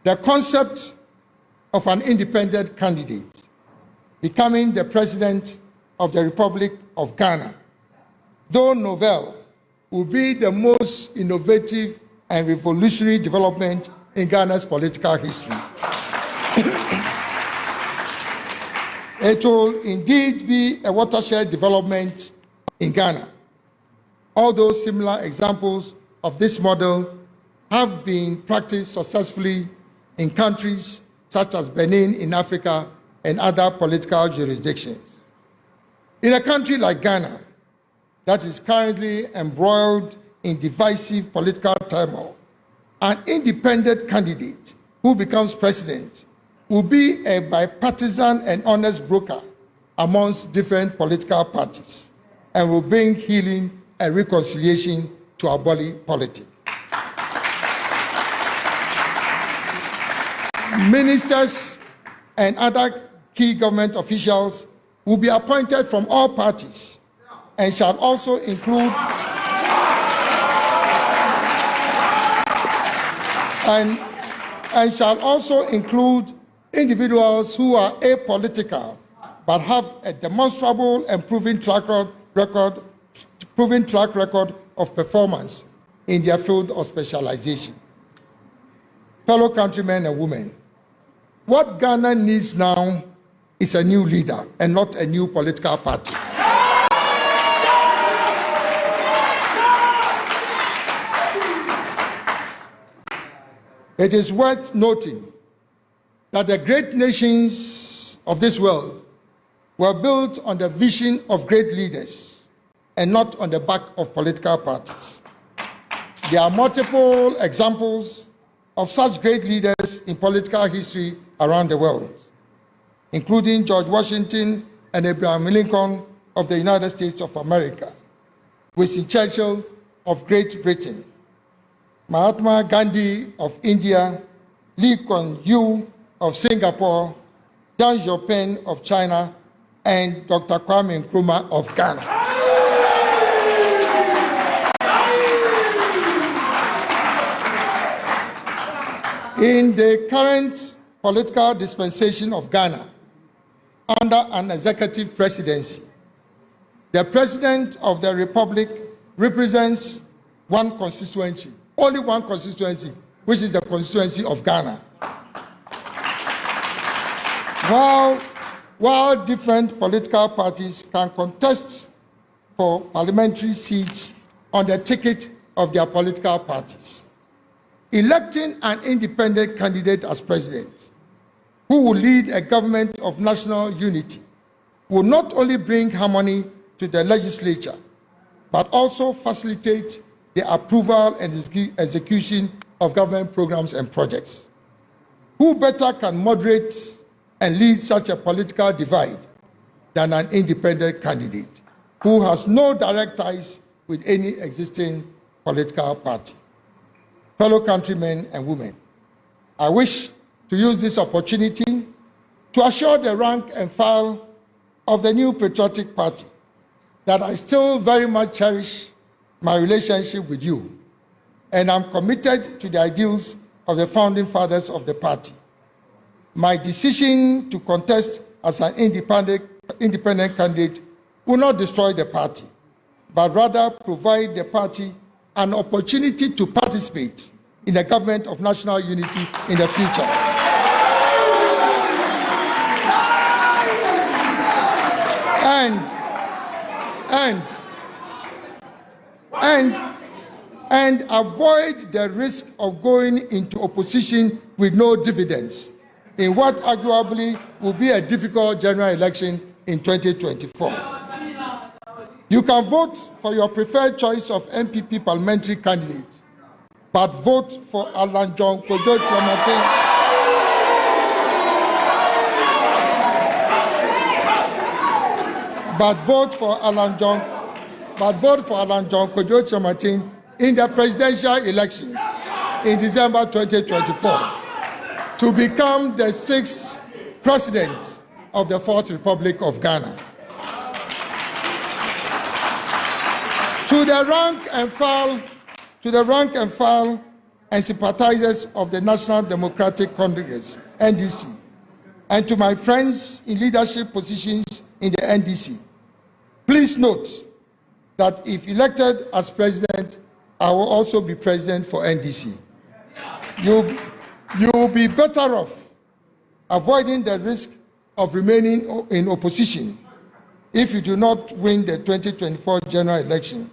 the concept of an independent candidate becoming the President of the Republic of Ghana, though novel, will be the most innovative and revolutionary development in Ghana's political history. It will indeed be a watershed development in Ghana. Although similar examples of this model have been practiced successfully in countries such as Benin in Africa and other political jurisdictions. In a country like Ghana, that is currently embroiled in divisive political turmoil, an independent candidate who becomes president will be a bipartisan and honest broker amongst different political parties and will bring healing and reconciliation to our body politic. Ministers and other key government officials will be appointed from all parties and shall also include and shall also include individuals who are apolitical but have a demonstrable and proven track record of performance in their field of specialization. Fellow countrymen and women, what Ghana needs now is a new leader and not a new political party. It is worth noting that the great nations of this world were built on the vision of great leaders and not on the back of political parties. There are multiple examples of such great leaders in political history around the world, including George Washington and Abraham Lincoln of the United States of America, Winston Churchill of Great Britain, Mahatma Gandhi of India, Lee Kuan Yew of Singapore, Deng Xiaoping of China, and Dr. Kwame Nkrumah of Ghana. In the current political dispensation of Ghana, under an executive presidency, the President of the Republic represents one constituency, only one constituency, which is the constituency of Ghana. While different political parties can contest for parliamentary seats on the ticket of their political parties, electing an independent candidate as president who will lead a government of national unity will not only bring harmony to the legislature, but also facilitate the approval and execution of government programs and projects. Who better can moderate and lead such a political divide than an independent candidate who has no direct ties with any existing political party? Fellow countrymen and women, I wish to use this opportunity to assure the rank and file of the new patriotic party that I still very much cherish my relationship with you, and I'm committed to the ideals of the founding fathers of the party. My decision to contest as an independent candidate will not destroy the party, but rather provide the party an opportunity to participate in the government of national unity in the future. And avoid the risk of going into opposition with no dividends in what arguably will be a difficult general election in 2024. You can vote for your preferred choice of NPP parliamentary candidate, but vote for Alan John Kojo Kyeremateng. But vote for Alan John Kojo Kyeremateng in the presidential elections in December 2024 to become the 6th president of the 4th Republic of Ghana. To the rank and file and sympathizers of the National Democratic Congress, NDC, and to my friends in leadership positions in the NDC, please note that if elected as president, I will also be president for NDC. You will be better off avoiding the risk of remaining in opposition if you do not win the 2024 general election.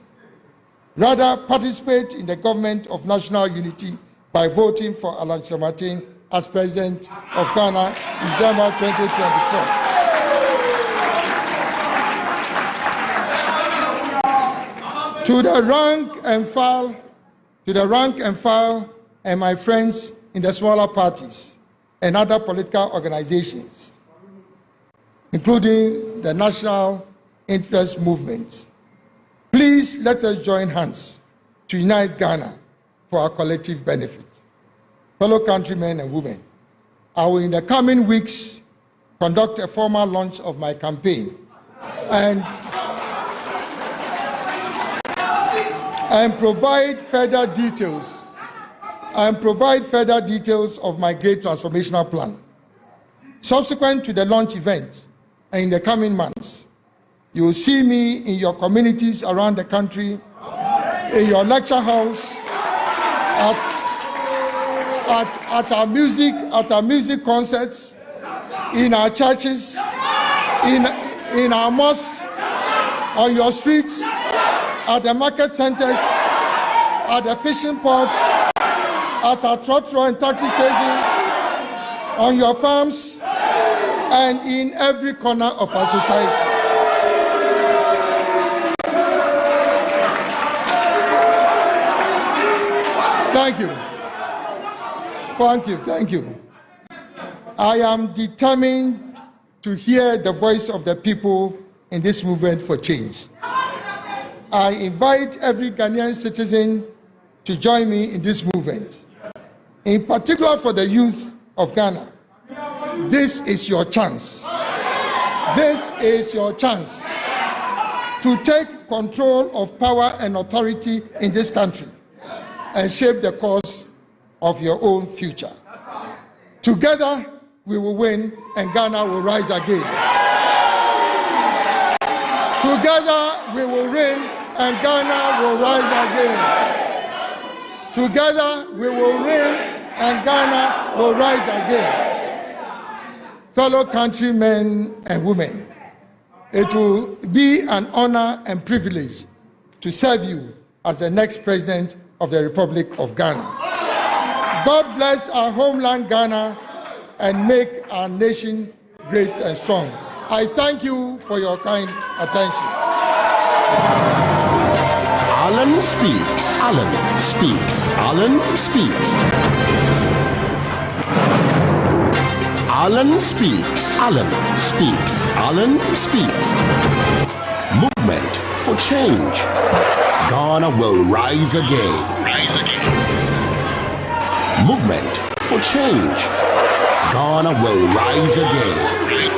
Rather, participate in the government of national unity by voting for Alan Kyeremateng as president of Ghana in December 2024. To the rank and file and my friends in the smaller parties and other political organizations, including the national interest movements, please let us join hands to unite Ghana for our collective benefit. Fellow countrymen and women, I will in the coming weeks conduct a formal launch of my campaign and provide further details of my great transformational plan. Subsequent to the launch event and in the coming months, you will see me in your communities around the country, in your lecture house, at our music concerts, in our churches, in our mosques, on your streets, at the market centers, at the fishing ports, at our trotro and taxi stations, on your farms, and in every corner of our society. Thank you. Thank you. Thank you. I am determined to hear the voice of the people in this movement for change. I invite every Ghanaian citizen to join me in this movement. In particular for the youth of Ghana, this is your chance. This is your chance to take control of power and authority in this country and shape the course of your own future. Together, we will win and Ghana will rise again. Together, we will win and Ghana will rise again. Together, we will win and Ghana will rise again. Fellow countrymen and women, it will be an honor and privilege to serve you as the next president of the Republic of Ghana. God bless our homeland Ghana and make our nation great and strong. I thank you for your kind attention. Alan speaks. Alan speaks. Alan speaks. Alan speaks. Alan speaks. Alan speaks. Movement for change. Ghana will rise again. Movement for change. Ghana will rise again.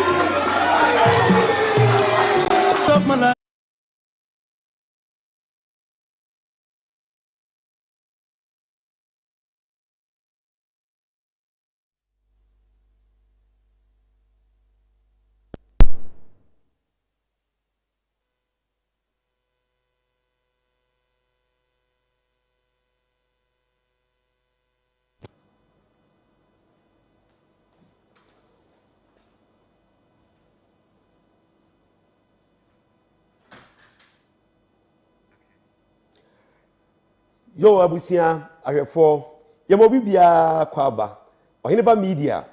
Yo abusia ahwefo yemo bibia kwaba Oheneba Media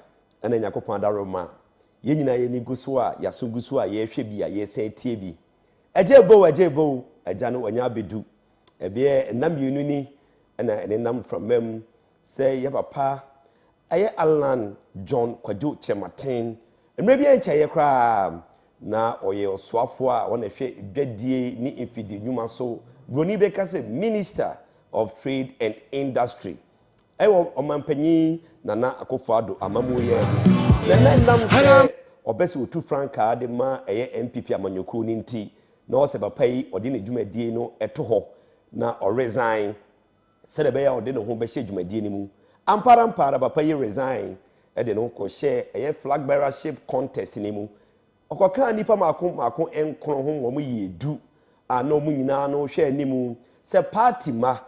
ena nyakopon adaroma ye nyina ye ni guso a yasunguso a ye hwe bia ye sen tie bi ejebo eja no wanya bedu ebe nam yunu ni ena enenam from mem say ye papa aye Alan John Kwadwo Kyeremateng emre bia encha ye kra na oye osoafo a wona hwe dwadie ni infidi nyuma so broni be kase minister of Trade and Industry. Ewo omampanyi Nana Akufo-Addo amamuye. Na nam se obese otu franka de ma eye NPP amanyoko ni nti na o se papa yi ode ne dwumadie no eto ho na o resign se de be ya ode ne ho be hye dwumadie ni mu. Ampara papa yi resign e de no ko share eye flag bearership contest ni mu. Okoka nipa mako enkro ho wo mu yedu ana o mu nyina no hwe animu se party ma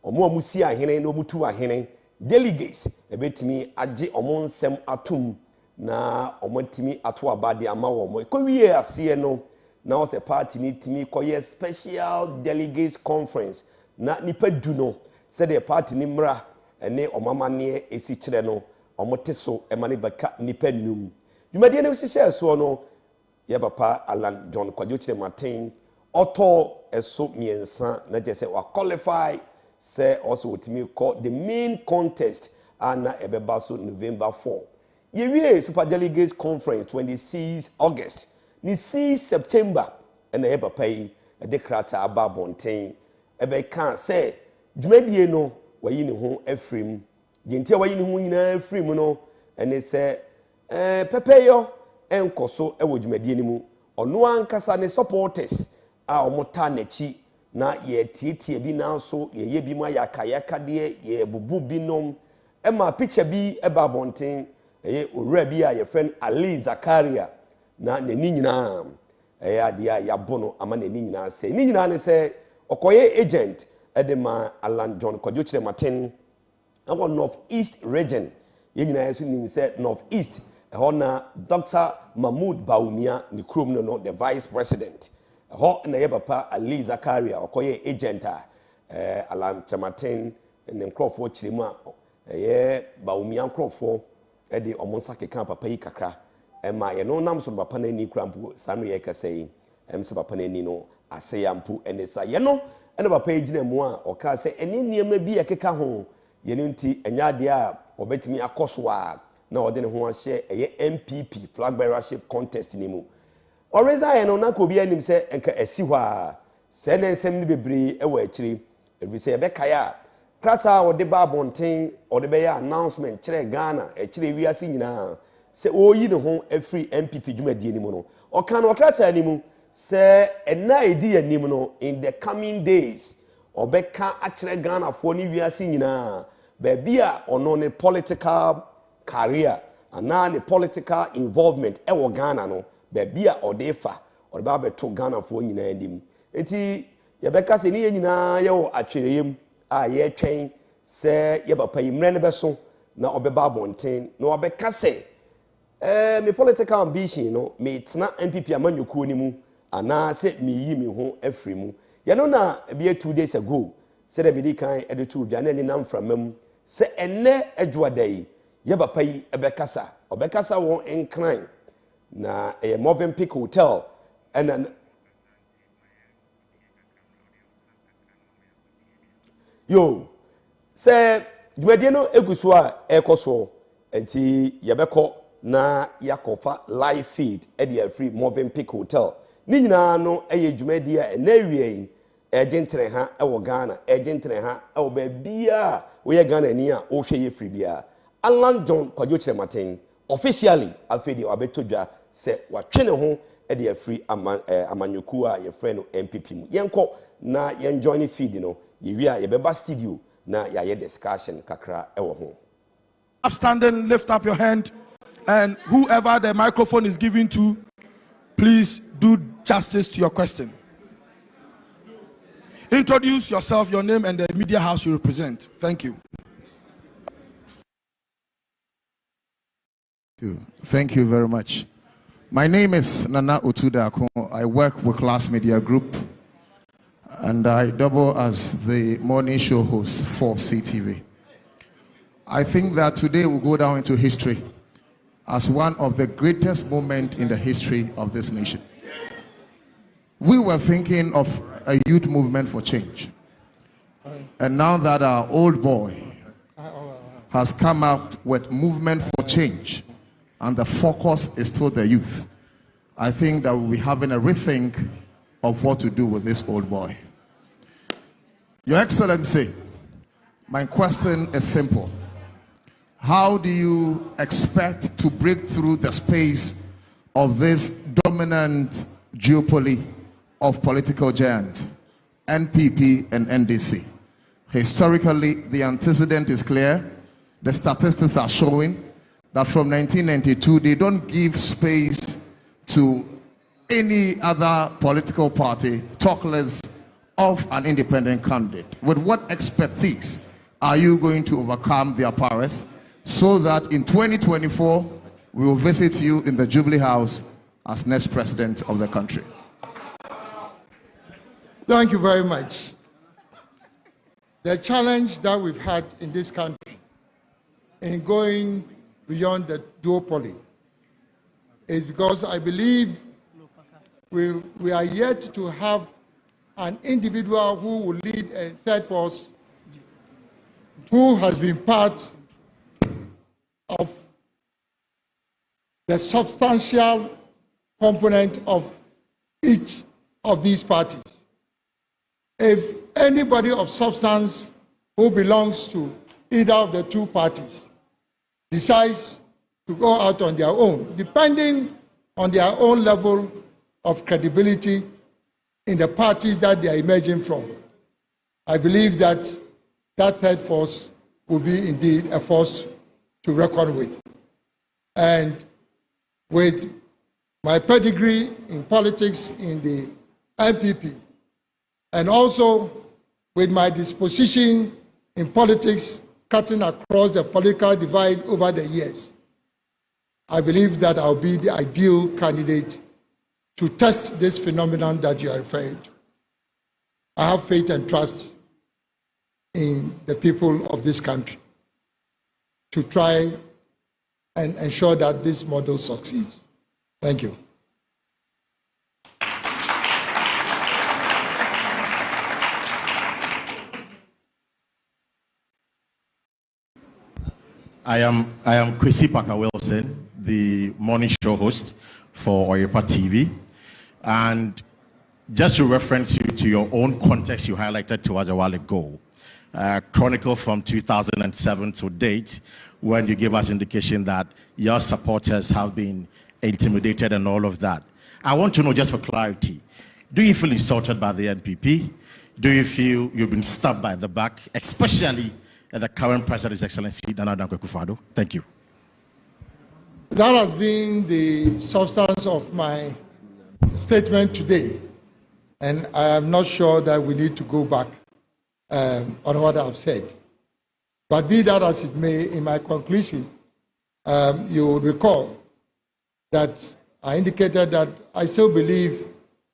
omo amusi ahene no mutu ahene delegates ebetimi age omo nsem atum na omotimi ato abade ama wo mo ekowie ase no na o se party ni timi koye special delegates conference na nipa du no se the party ni mra ene omamane esi kire no omoteso emane baka nipa num dwumade ne sise so no ye papa Alan John Kwadwo Kyeremateng auto eso miensa na je se wa qualify say also ultimately call the main contest and ebeba so November 4. Ye super delegates conference 26 August. Ni 6 September and eba pay a decrata aba bonten. Ebe kan say dwumadie no wayi ne ho afrim. Yentia wayi ne ho nyina afrim no ene say pepeyo enkoso ewo dwumadie ni mu. Ono ankasa ne supporters a omota nachi na ye tietie bi na so ye bi mu ayaka de ye bubu bi nom e ma picture bi e ba bonten owura bi a ye friend Ali Zakaria na nani nyina ade a yabono ama nani nyina se ni nyina ne se okoye agent e de ma Alan John Kwadwo Kyeremateng na North East region ye nyina yeso ni se North East Hona Dr. Mahmoud Baumia ni kurom no the vice president. Ho na ye papa Ali Zakaria okoye agent Alan Kyeremateng ne nkrofo chirimu a ye Baumia nkrofo e de omonsa keka papa yi kakra ma ye no nam so papa na ni krampo sanu ye kasei se papa na ni no aseyampu ene sa ye no ene papa yi gina mu a oka se ene niema bi ye keka ho ye no nti enya de a obetimi akoso a na ode ne ho ahye eye NPP flag bearership contest ni mu oreza ye no na ko bi anim se enka asi ho a se ne nsem ni bebre e wa akiri ebi se ye be kaya krata ode ba bonten ode be ya announcement kire Ghana akire wiase nyina se oyi ne ho afri NPP dwumadie ni mu no oka no krata ni mu se ena edi anim no in the coming days obeka akire Ghana fo ni wiase nyina ba bia ono ne political career ana ne political involvement e wo Ghana no ba bia odefa ode ba beto Ghana fo nyina anim enti ye beka se ni nyina ye wo atwereyem a ye twen se ye ba payi mre ne beso na obeba bonten na obeka se me political ambition no me tena NPP amanyukuo ni mu ana se me yi me ho afri mu ye no na be 2 days ago se de bidi kan editu dwa na ni nam framam se enne adwadai ye ba payi ebekasa obekasa won enkran na Moving Peak Hotel and yo se dwumadie no eguso a ekoso enti yebekọ na yakofa live feed e dey free Moving Peak Hotel ni nyina no eye dwumadie a na wie ejentre ha e wo Ghana ejentre ha e wo ba bia wo ye Ghana ni a wo hwe ye free bia Alan John Kwadwo Kyeremateng officially afedi obetodwa se watwe ne ho e dey free amanyoku a ye frɛ no NPP mu yenko na yen join feed no ye beba studio na ye discussion kakra ewo ho. Upstanding, lift up your hand, and whoever the microphone is given to, please do justice to your question. Introduce yourself, your name, and the media house you represent. Thank you. Thank you very much. My name is Nana Otudako. I work with Class Media Group, and I double as the morning show host for CTV. I think that today will go down into history as one of the greatest moments in the history of this nation. We were thinking of a youth movement for change. And now that our old boy has come up with movement for change, and the focus is still the youth, I think that we'll be having a rethink of what to do with this old boy. Your Excellency, my question is simple. How do you expect to break through the space of this dominant duopoly of political giants, NPP and NDC? Historically, the antecedent is clear. The statistics are showing that from 1992, they don't give space to any other political party, talk less of an independent candidate. With what expertise are you going to overcome their powers so that in 2024, we will visit you in the Jubilee House as next president of the country? Thank you very much. The challenge that we've had in this country in going beyond the duopoly is because I believe we are yet to have an individual who will lead a third force who has been part of the substantial component of each of these parties. If anybody of substance who belongs to either of the two parties decides to go out on their own, depending on their own level of credibility in the parties that they are emerging from, I believe that that third force will be indeed a force to reckon with. And with my pedigree in politics in the NPP, and also with my disposition in politics cutting across the political divide over the years, I believe that I'll be the ideal candidate to test this phenomenon that you are referring to. I have faith and trust in the people of this country to try and ensure that this model succeeds. Thank you. I am Kwesi Parker Wilson, the morning show host for Oyepa TV. And just to reference you to your own context you highlighted to us a while ago, chronicle from 2007 to date, when you gave us indication that your supporters have been intimidated and all of that. I want to know, just for clarity, do you feel insulted by the NPP? Do you feel you've been stabbed by the back, especially the current president, His Excellency Nana Dankwa Akufo-Addo? Thank you. That has been the substance of my statement today, and I am not sure that we need to go back on what I've said. But be that as it may, in my conclusion, you will recall that I indicated that I still believe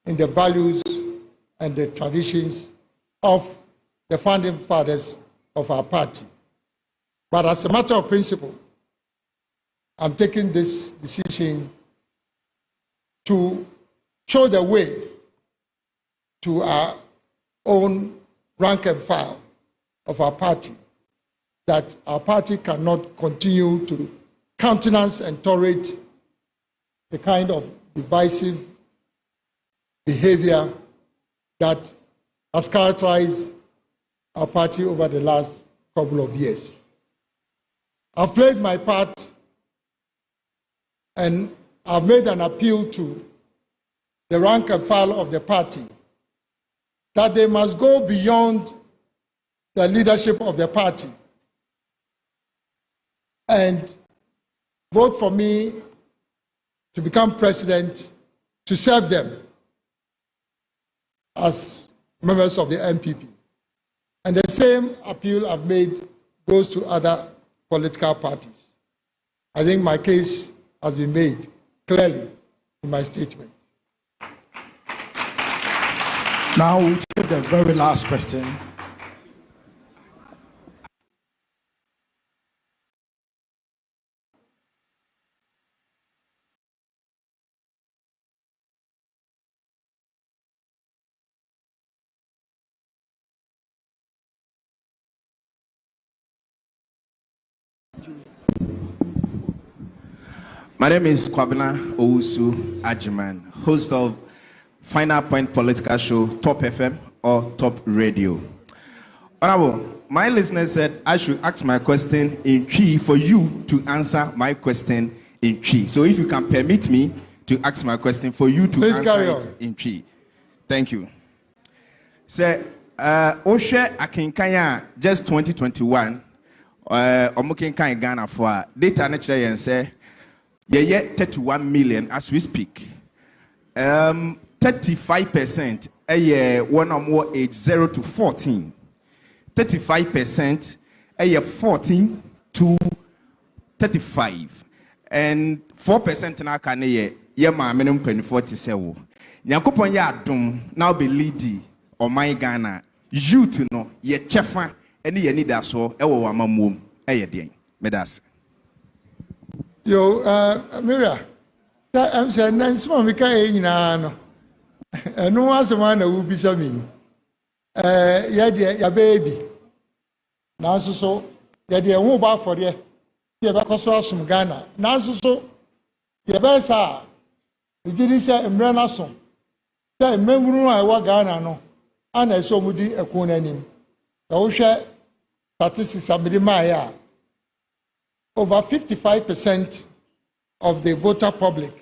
in the values and the traditions of the founding fathers of our party. But as a matter of principle, I'm taking this decision to show the way to our own rank and file of our party, that our party cannot continue to countenance and tolerate the kind of divisive behavior that has characterized our party over the last couple of years. I've played my part, and I've made an appeal to the rank and file of the party that they must go beyond the leadership of the party and vote for me to become president to serve them as members of the NPP. And the same appeal I've made goes to other political parties. I think my case has been made clearly in my statement. Now we'll take the very last question. My name is Kwabena Owusu Ajiman, host of Final Point Political Show, Top FM or Top Radio. Honorable, my listener said I should ask my question in Twi for you to answer my question in Twi. So if you can permit me to ask my question for you to answer it in Twi. Thank you. Sir, Oshe Akinkanya, just 2021, Omukinkan Ghana for data naturally and say, yeah, 31 million as we speak. 35% one or more age 0 to 14. 35% 14 to 35. And 4% na can ye ma minimum 47. Nyankopon ya adom now be leady or my Ghana. Youth no ye chefa any ye need so ewo amamum den. Medas. Yo, Mira, I'm saying, Nancy, we can't no. No one's a man who will be something. Your baby. Now, so, you're won't buy for you. You're back from Ghana. Now, so, your best are. You didn't say, Embrana son. Say, remember, I work Ghana, no. And I saw Moody a coon. I will share statistics of Maya. Over 55% of the voter public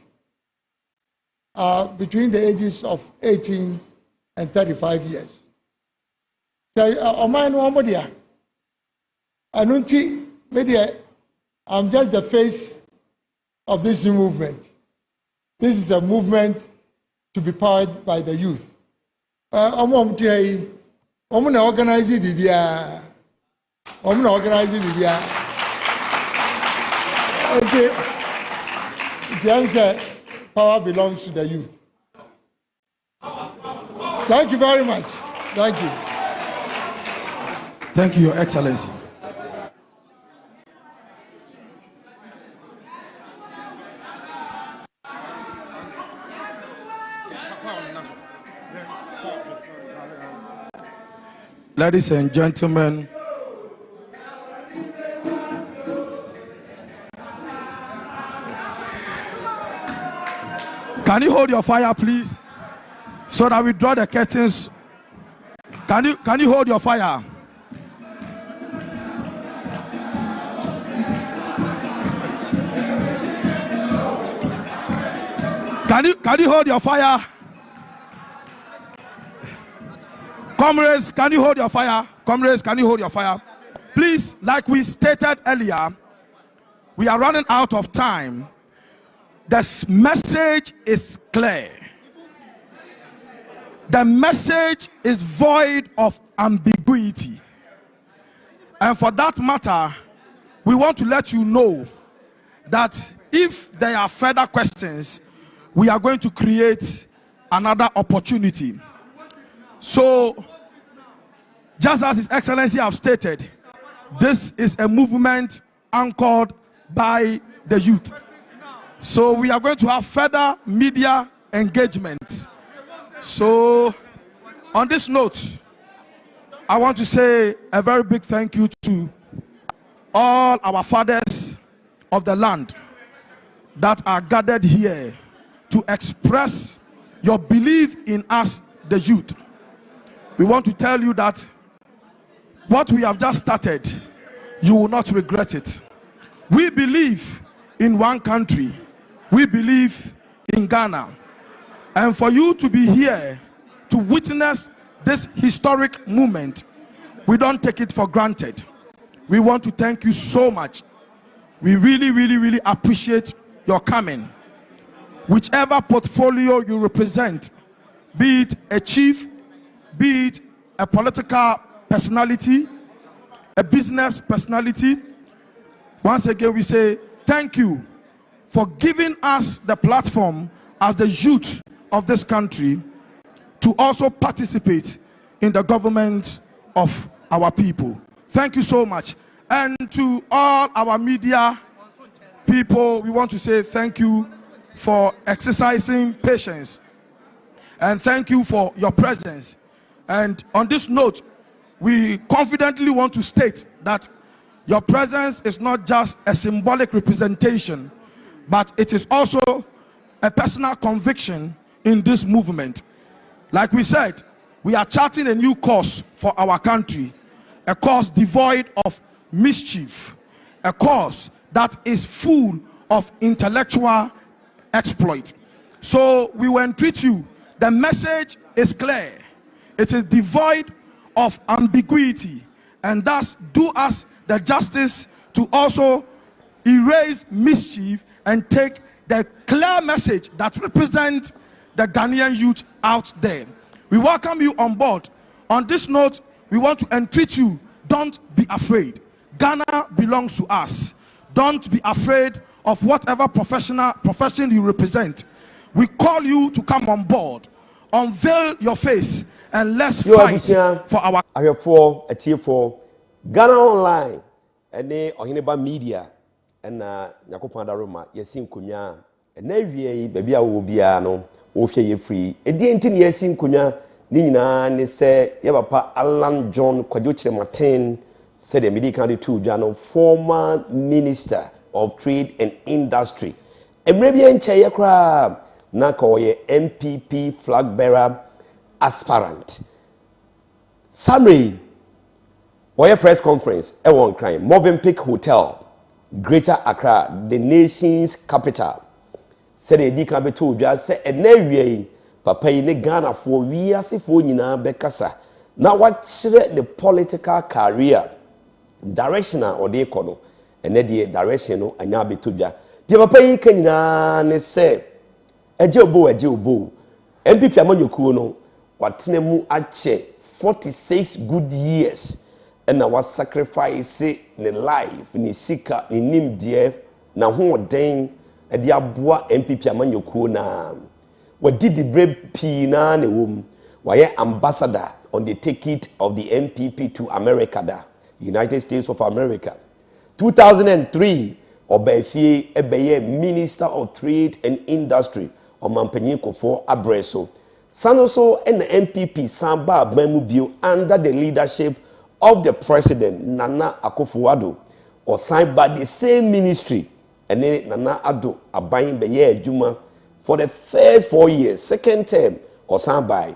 are between the ages of 18 and 35 years. So, I'm just the face of this new movement. This is a movement to be powered by the youth. I'm going to organize it. Okay. The answer, power belongs to the youth. Thank you very much. Thank you. Thank you, Your Excellency. Ladies and gentlemen, can you hold your fire, please, so that we draw the curtains? Can you hold your fire? Can you hold your fire? Comrades, can you hold your fire? Comrades, can you hold your fire? Please, like we stated earlier, we are running out of time. The message is clear. The message is void of ambiguity. And for that matter, we want to let you know that if there are further questions, we are going to create another opportunity. So, just as His Excellency have stated, this is a movement anchored by the youth. So we are going to have further media engagement. So on this note, I want to say a very big thank you to all our fathers of the land that are gathered here to express your belief in us, the youth. We want to tell you that what we have just started, you will not regret it. We believe in one country. We believe in Ghana. And for you to be here to witness this historic moment, we don't take it for granted. We want to thank you so much. We really, really, really appreciate your coming. Whichever portfolio you represent, be it a chief, be it a political personality, a business personality, once again we say thank you for giving us the platform as the youth of this country to also participate in the government of our people. Thank you so much. And to all our media people, we want to say thank you for exercising patience. And thank you for your presence. And on this note, we confidently want to state that your presence is not just a symbolic representation, but it is also a personal conviction in this movement. Like we said, we are charting a new course for our country, a course devoid of mischief, a course that is full of intellectual exploit. So we will entreat you. The message is clear. It is devoid of ambiguity, and thus do us the justice to also erase mischief and take the clear message that represents the Ghanaian youth out there. We welcome you on board. On this note, we want to entreat you, don't be afraid. Ghana belongs to us. Don't be afraid of whatever profession you represent. We call you to come on board. Unveil your face and let's fight for our... a tier for Ghana Online and Oheneba Media and Nyakopanda Roma, Yasin Kunya, and Navy, baby, I will be no, okay, free. A DNT Yasin Kunya, Nina, and say, Yabapa Alan John Kyeremateng, said the Medical 2 Jano, former Minister of Trade and Industry. And maybe in Chayakra, Nakoye NPP flag bearer aspirant. Summary. Wire press conference, Ewon Crime, Movenpick Hotel, Greater Accra, the nation's capital. Said the Dikabe told just say a newe papa in Ghana for years for Nina Bekasa. Now what's the political career directional or the econo and then the directional and now be toja. The papa can say a jobo MPP Amanyokuno what nemu ache 46 good years. And I was sacrifice the life, ni sika, ni nim die, na ho den, ɛde aboa NPP amanyokuo na wadi di brave pii na ne wom wayɛ ambassador on the ticket of the NPP to America da United States of America 2003 Obefie ebeye Minister of Trade and Industry Omampanyin Kofo Abreso Sanoso and the NPP Samba Bemubio under the leadership of the President Nana Akufo-Addo or signed by the same ministry and then Nana Addo Abayin Beye Juma for the first 4 years second term or signed by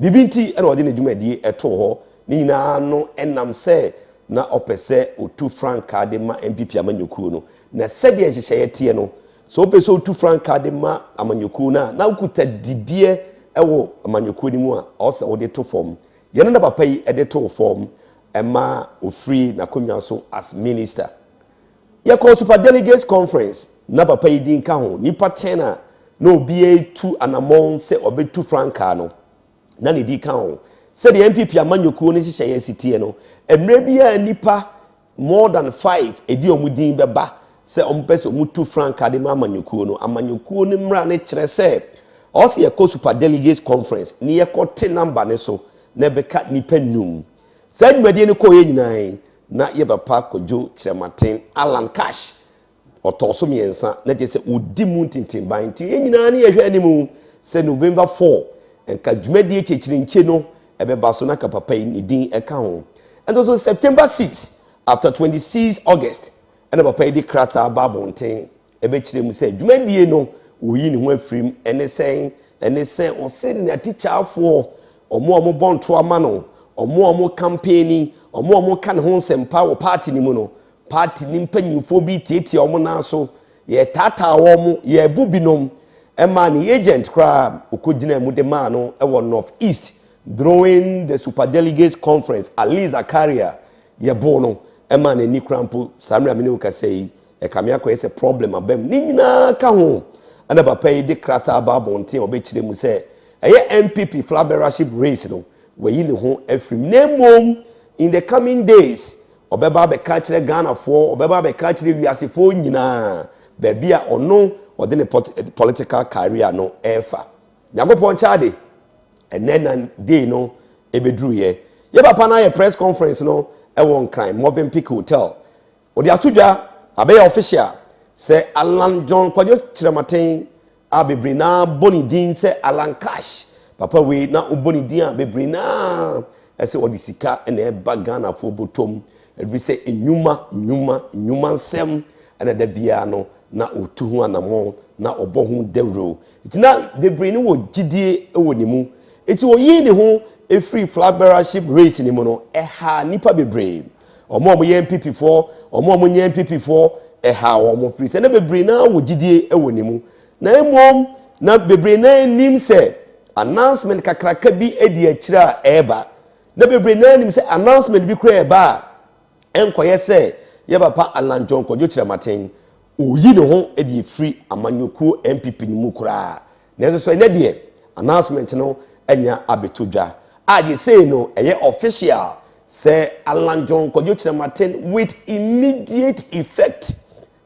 Bibinti and Odine Juma di eto Nina no enam se na opese otu franka de ma NPP amanyokuo no na sede ehyehyeye tie no so opese otu franka de ma amanyokuo na ukuta dibie ewo amanyokuo ni mu a ose ode to form yene na papa yi ede to form ema ofree na konwa so as minister ye call super delegates conference na papa yi din ka ho nipa 10 na obi tu anamon se obetu franka no na ne di ka ho said the NPP amanyokuo ni hyehyeye sitie no emre bia nipa more than 5 edi omudin beba se ompese omutu franka de amanyokuo no ni mra ne kire se also ye ko super delegates conference ni ye ko te number ne so na beka nipa num said medie ne ko ye nyinaa na ye bapa kojo Kyeremateng Alan Cash otoso miensa na je se odi mu ntintimban ti ye nyinaa ne ye hwe animu se November 4 enka dwumadi ekyekire nche no ebeba so na kapapa ni din eka ho and also September 6 after 26 August and papa di krata babonten ebe kire mu se dwumadi no oyi ni ho afrim ene sen o se na teacher afo omo bonto ama no omo campaigning omo kan ho sempa wo party ni mu no party ni mpanyimfo bi tietie omo na so ye tata wo ye bubinom ema ni agent kra okogina mu de ma no e wo North East during the super delegates conference Aliza Caria ye bono ema na ni krampo samra me ne ka sei e kamia ko ese problem abam ni nyina ka ho ana papa yi de krata babonten obekire mu se eye NPP flag bearership race no we ne ho afrim nemom in the coming days obeba be ka kire Ghana for obeba be ka kire wiasefo nyina ba bia ono ode ne political career no efa nyagopon chade and then day no ebedru ye papa na ye press conference no e won crime Moving Peak Hotel odi atudwa abe official say Alan John Kwadwo Kyeremateng abebre na boni din say Alan Cash papa we na uboni din abebre na ese odi sika na e Ghana fo botom every say enyuma nsem na da bia no na otuhu anamo na obohu dewro itina bebre ni wo gidie e wonimu iti oyi ne ho a free flag bearership race ni mu no ha nipa bebre omo ye NPP for omo nye NPP for ha omo free se na bebre na wo gidie e wonimu na emom na bebre na nim se announcement kakraka bi edi akira eba na bebre na nim se announcement bi kura eba enkoye se ye papa Alan John Kwadwo Kyeremateng oyi ne ho edi free amanyokuo NPP ni mu kura na so ene de announcement no enya abetodwa aje say no eye official say Alan John Kwadwo Kyeremateng with immediate effect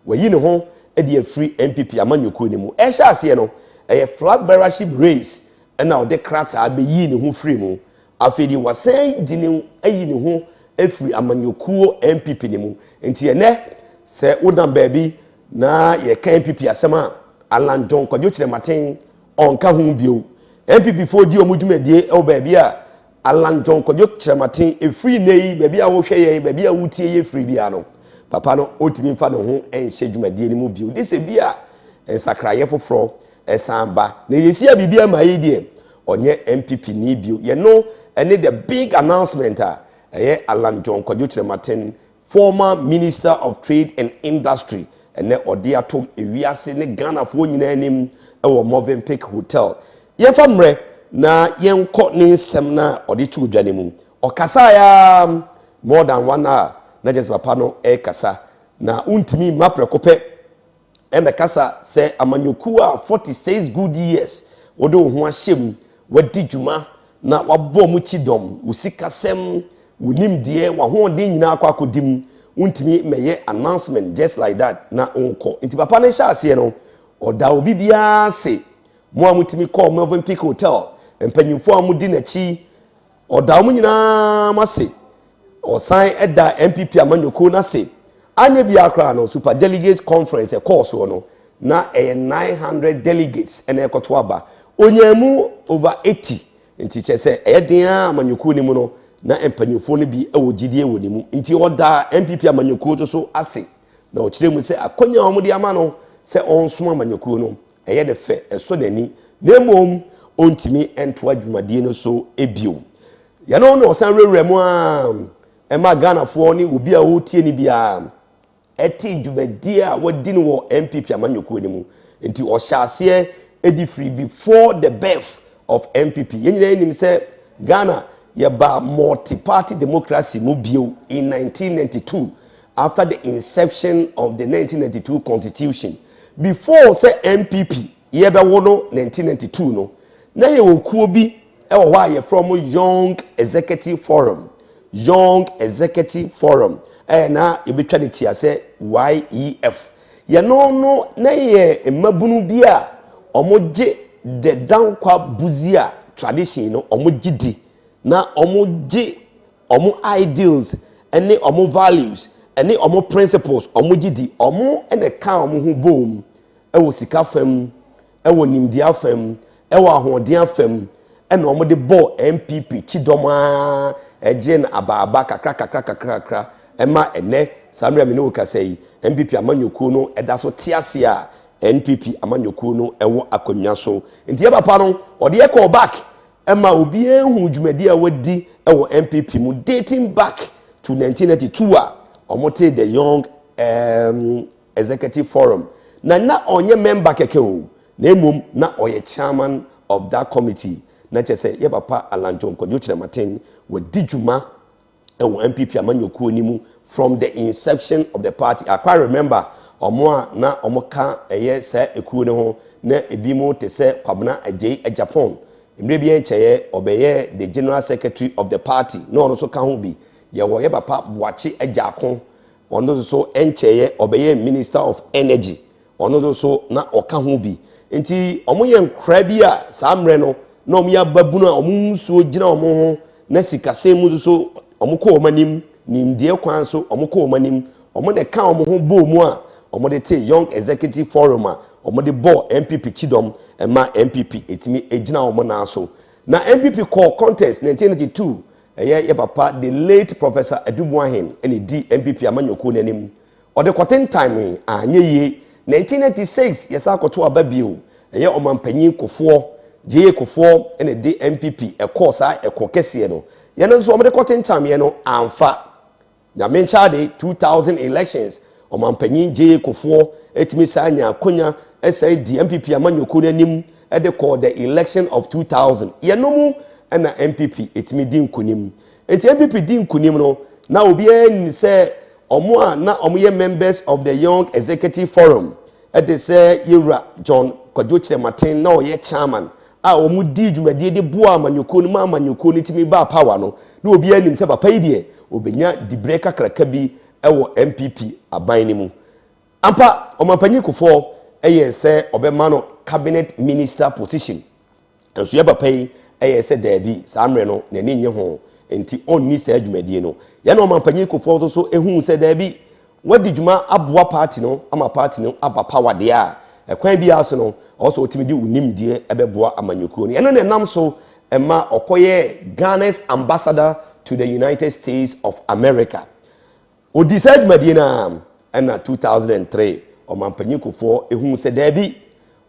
we yi ne ho e de free NPP amanyokuo ni mu e sha ase no eye flag bearership race na o de krata abe yi ne ho free mu afedi wasai di ne ayi ne ho e free amanyokuo NPP ni mu enti ene say udam baby na ye ka NPP asema Alan John Kwadwo Kyeremateng onka ho bio NPP for di omudumedie e baabi a Alan John Kwadwo Kyeremateng e free nei baabi a wo hwe ye baabi a wutie ye free bia no papa no otimi mfa no ho enhye dwumadie ni mu bio de se bia ensakraye foforo esamba na yesia bibia ma yi die onye NPP ni bio ye no ene the big announcement eye Alan John Kwadwo Kyeremateng former Minister of Trade and Industry ene ode ato ewiase ne Ghana fo nyina anim e wo Moving Peak Hotel ye famre na yenko ni nsem na ode tu dwane mu okasa ya more than 1 hour na just papa no e kasa na untimi maprekope embe kasa se amanyoku a 46 good years odo ho ahyem wadi dwuma na wabɔ mu chidom usikasem unimdie wa ho de nyina akodim untimi meye announcement just like that na onko nti papa ne sha ase no oda obi bia se mo amutimi call Melvin Peak Hotel empanyimfo amudi na chi oda mo nyina mase osan eda NPP amanyoko na se anye bia akra no super delegates conference e course no na 900 delegates ene ekoto aba onyamu over 80 nti chese eden amanyoko ni mu no na empanyimfo no bi ewo gidie wo ni mu nti oda NPP amanyoko to so ase na o kire mu se akonya omudi ama no se onsoma amanyoko no eye de fe eso nani nemom ontimi ento adwumadie no so ebio ya no no san rewre mu a ema Ghana fo ni obi a wotie ni bia eti dwumadie a wadi no wo NPP amanyoko ni mu nti o hyase edi free before the birth of NPP yenyina nim se Ghana yeba multi-party democracy mu bio in 1992 after the inception of the 1992 constitution before say NPP yebe wono 1992 no na ye okuo bi e wo wa ye from Young Executive Forum na ebetwa ne tia se YEF ye no na ye mabunu bi a omoje the dankwa buzia tradition no omogidi na omoje omo ideals ene omo values ene omo principles omogidi omo ene ka omo hu bom ewo sika fam ewo nimdia fam ewo ahoden fam ene omo de bo NPP chidoma ejen ababa kakra ema ene samria me no ka sei NPP amanyoko no eda so tiase a NPP amanyoko no ewo akonwa so nti ye papa no ode ye call back ema obi ehu dwumadi a wadi ewo NPP mu dating back to 1992 a omote the Young Executive Forum na onye member keke o na emom na oye chairman of that committee na chese ye papa Alanjon Kyeremateng wadi dwuma ewo NPP amanyoko ni mu from the inception of the party. I quite remember omo na omo ka eye se ekuo ne ho na ebi mo te se kwabna agye Japan mre bi encheye obeye the general secretary of the party no ono so ka ho bi ye wo ye papa boache agyakon ono so encheye obeye minister of energy ono so na oka ho bi enti omo ye nkra bi a samre no na omo ya babunu a omo so gina omo ho na sikase mu so omo ko omanim nimdie kwan so omo ko omanim omo de ka omo ho bo mu a omo de te Young Executive Forum a omo de bo NPP chidom ema NPP etimi ejina omo na so na NPP call contest 1992 ye papa the late Professor Edubuahin ene di NPP amanyoko nanim o de quarter time anye ye 1996 yesa akoto ababio ye omampanyin kofo je kofo ene di NPP e course a e kokese no ye no so omo de quarter time ye no amfa na menchade 2000 elections omampanyin je kofo etimi sanya akonya SID MPP amanyoko nanim e de call the election of 2000 ye no mu na MPP etimi din kunim enti MPP din kunim no na obi en se omo a na omo ye members of the Young Executive Forum e de se Yewura John Kyeremateng na o ye chairman a omo di dwumadie de boa amanyoko no ma amanyoko no timi ba power no na obi anim se papa yi de obenya dibreka kraka bi ewo MPP aban ni mu ampa omampanyi kofo eye se obema no cabinet minister position enso ye papa yi eye se dabi samre no na ni nye ho enti onni se adwumadie no ye na omampanyi kofo so ehun se dabi wadi dwuma aboa party no ama party no aba power de a ekwan bi aso no also otimidi unimdie ebeboa amanyoko no ye no nam so ema okoye Ghana's ambassador to the United States of America o decide madina na 2003 omampanyi kofo ehun se dabi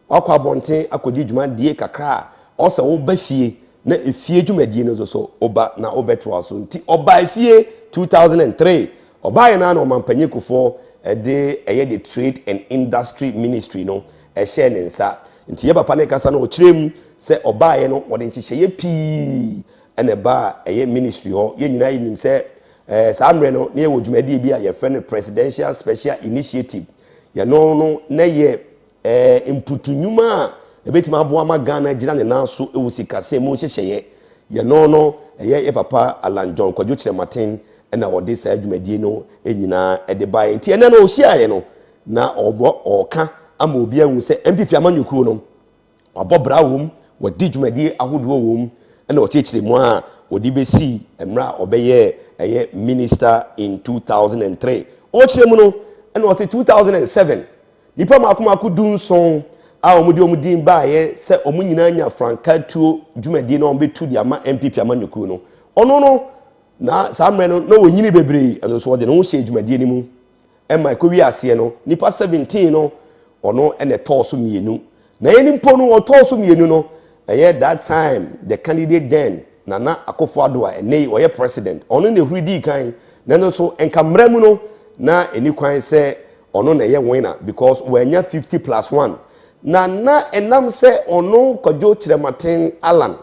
wakwa bonten akodi dwuma die kakra also wo bafie na efie dwumadie no so oba na obeto so nti oba efie 2003 oba ye na omampanyi kofo de eye the trade and industry ministry no share nensa nti ye papa ne kasa na o kirem se oba ye no wode nchiche ye pi ene ba eye ministry ho ye nyina yinim se samre no ne wo dwumadie bi a ye friend presidential special initiative ye no na ye imputunyuma ebetima aboa ma Ghana gina ne nanso ewusikase mu hyehye ye no ye papa Alanjon Kyeremateng na wode sa adwumadie no enyina ede bae nti ene no ohia ye no na obo oka ama obi ahu sɛ MPP amanyɔkuo no wabɔ bra wom wadi dwumadie ahodoɔ wom ɛna ɔkyerɛkyerɛ mu a ɔde bɛsi mmerɛ a ɔbɛyɛ ɛyɛ minister in 2003 ɔkyerɛ mu no ɛna ɔte 2007 nipa maako du nson a ɔmo din baayɛ sɛ ɔmo nyinaa nya franka tuo dwumadie na ɔmo bɛtu de ama MPP amanyɔkuo no ɔno no na saa mmerɛ no na wɔnyini bebree ɛno so ɔde ne ho hyɛ dwumadie no mu ɛma ɛkɔwi aseɛ no nipa 17 no ɔno ɛna ɛtɔɔ so mmienu na yɛn mpo no ɔtɔɔ so mmienu no ɛyɛ that time the candidate then Nana Akufo-Addo a ɛnɛ ɔyɛ president ɔno na ehuri di kan na no so nka mmerɛ mu no na eni kwan sɛ ɔno na ɛyɛ winner because wɔanya 50+1 na ɛnam sɛ ɔno Kwadwo Kyeremateng Alan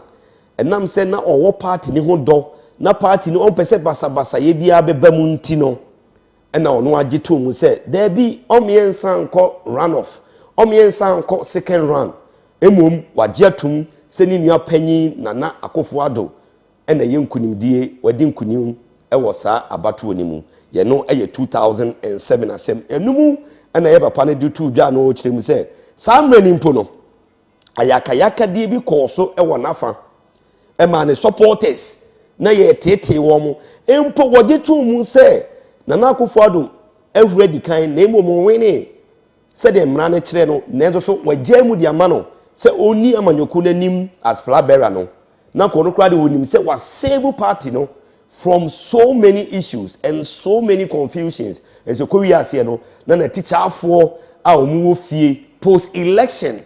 ɛnam sɛ na ɔwɔ party ni ho dɔ na party ni ɔmpɛ sɛ basabasa yɛ bia bɛba mu nti no ɛna ɔno agye to mu sɛ dabi ɔmyɛnsa nkɔ runoff ɔmyɛnsa nkɔ second round emom wagye atum sɛ ne nua panyin Nana Akufo-Addo ɛna yɛ nkunimdie wadi nkunim ɛwɔ saa abatoɔ ne mu yɛ no ɛyɛ 2007 asɛm ɛnum ɛna yɛ papa ne de tu dwa no kyerɛ mu sɛ saa mmerɛ ni mpo no ayakayaka die bi kɔɔ so ɛwɔ nafa ɛma ne supporters na yɛ tete wɔn mo mpo wɔgye to mu sɛ Nana Akufo-Addo ehura di kan na emu mo wene sɛ de mmara ne kyerɛ no na ɛso so wɔgye mu di ama no sɛ oni amanyɔkuo n'anim as flag bearer no na kɔno kora de onim sɛ wa save party no from so many issues and so many confusions ɛso kɔwi aseɛ no na teacherfoɔ a ɔmo wɔ fie post election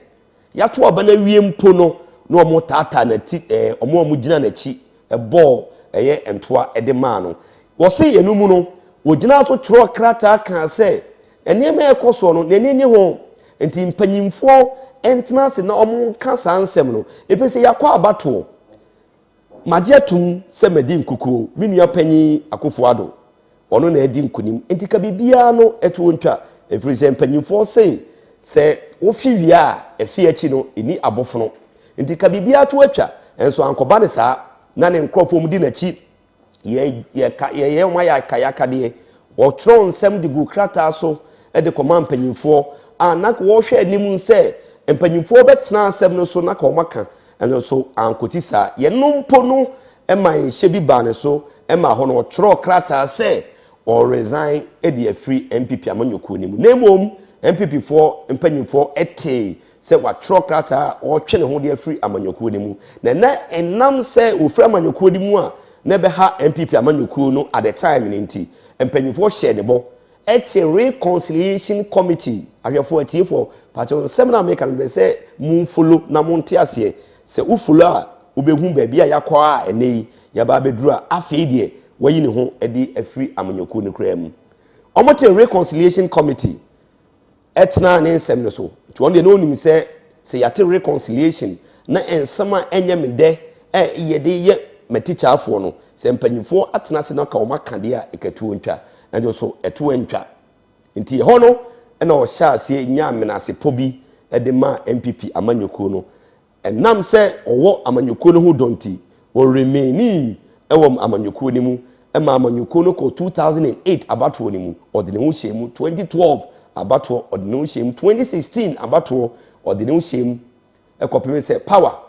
yato aba na wie mpo no na ɔmo tata na ti ɔmo gyina n'akyi ɛbɔ ɛyɛ ntoa ɛde maa no wɔse yɛnu mu no wɔgyina so twerɛ krataa kan sɛ ɛnneɛma ɛkɔ so no n'ani nye ho nti mpanyimfoɔ ɛntena se na ɔmo ka saa nsɛm no epese yakɔ abatoɔ magye atum sɛ madi nkukuo me nua panyin Akufo-Addo ɔno na adi nkunim nti ka bibia no ɛto ntwa efiri sɛ mpanyimfoɔ sɛ wofi wie a efi akyi no eni abofono nti ka bibia to atwa enso ankɔba ne saa na ne nkrɔfo mu di n'akyi yɛ ma ya kayaka de ɔtwerɛ nsɛm de gu krataa so ɛde kɔma mpanyimfoɔ a na ko wɔhwɛ anim sɛ mpanyimfoɔ bɛtena asɛm no so na ka ɔmaka ɛno so ankoti saa yɛno mpo no ɛma nhyɛ bi ba ne so ɛma hɔ no ɔtwerɛ krataa sɛ or resign ɛde afiri MPP amanyɔkuo ne mu na mmom MPP for mpanyimfoɔ ɛte sɛ watwerɛ krataa ɔtwe ne ho de afiri amanyɔkuo ne mu na ɛnam sɛ ofiri amanyɔkuo ne mu a na bɛha MPP amanyɔkuo no at the time ne nti mpanyimfoɔ hyɛ ne bɔ ɛte reconciliation committee ahwɛfoɔ atiefo patro nsɛm na make no bɛ sɛ mu follow na mo nte aseɛ sɛ wo follow a wobɛhu baabi a yakɔ a ɛnɛ yi yaba bɛduru a afei deɛ wayi ne ho ɛde afiri amanyɔkuo no kraa mu ɔmote reconciliation committee ɛtena ne nsɛm no so nti wɔn deɛ no onim sɛ yɛate reconciliation na nsɛm a ɛnyɛ me dɛ yɛde yɛ matikyaafoɔ no sɛ mpanyimfoɔ atena se na ka wɔn aka deɛ a ɛkatuo ntwa ɛnso so ɛto ntwa nti hɔ no ɛna ɔhyɛ aseɛ nya amenasepɔ bi ɛde ma MPP amanyɔkuo no ɛnam sɛ ɔwɔ amanyɔkuo no ho dɔnti wɔ remaini ɛwɔ amanyɔkuo no mu ɛma amanyɔkuo no kɔ 2008 abatoɔ no mu ɔde ne ho hyɛ mu 2012 abatoɔ ɔde ne ho hyɛ mu 2016 abatoɔ ɔde ne ho hyɛ mu ɛkɔpem sɛ power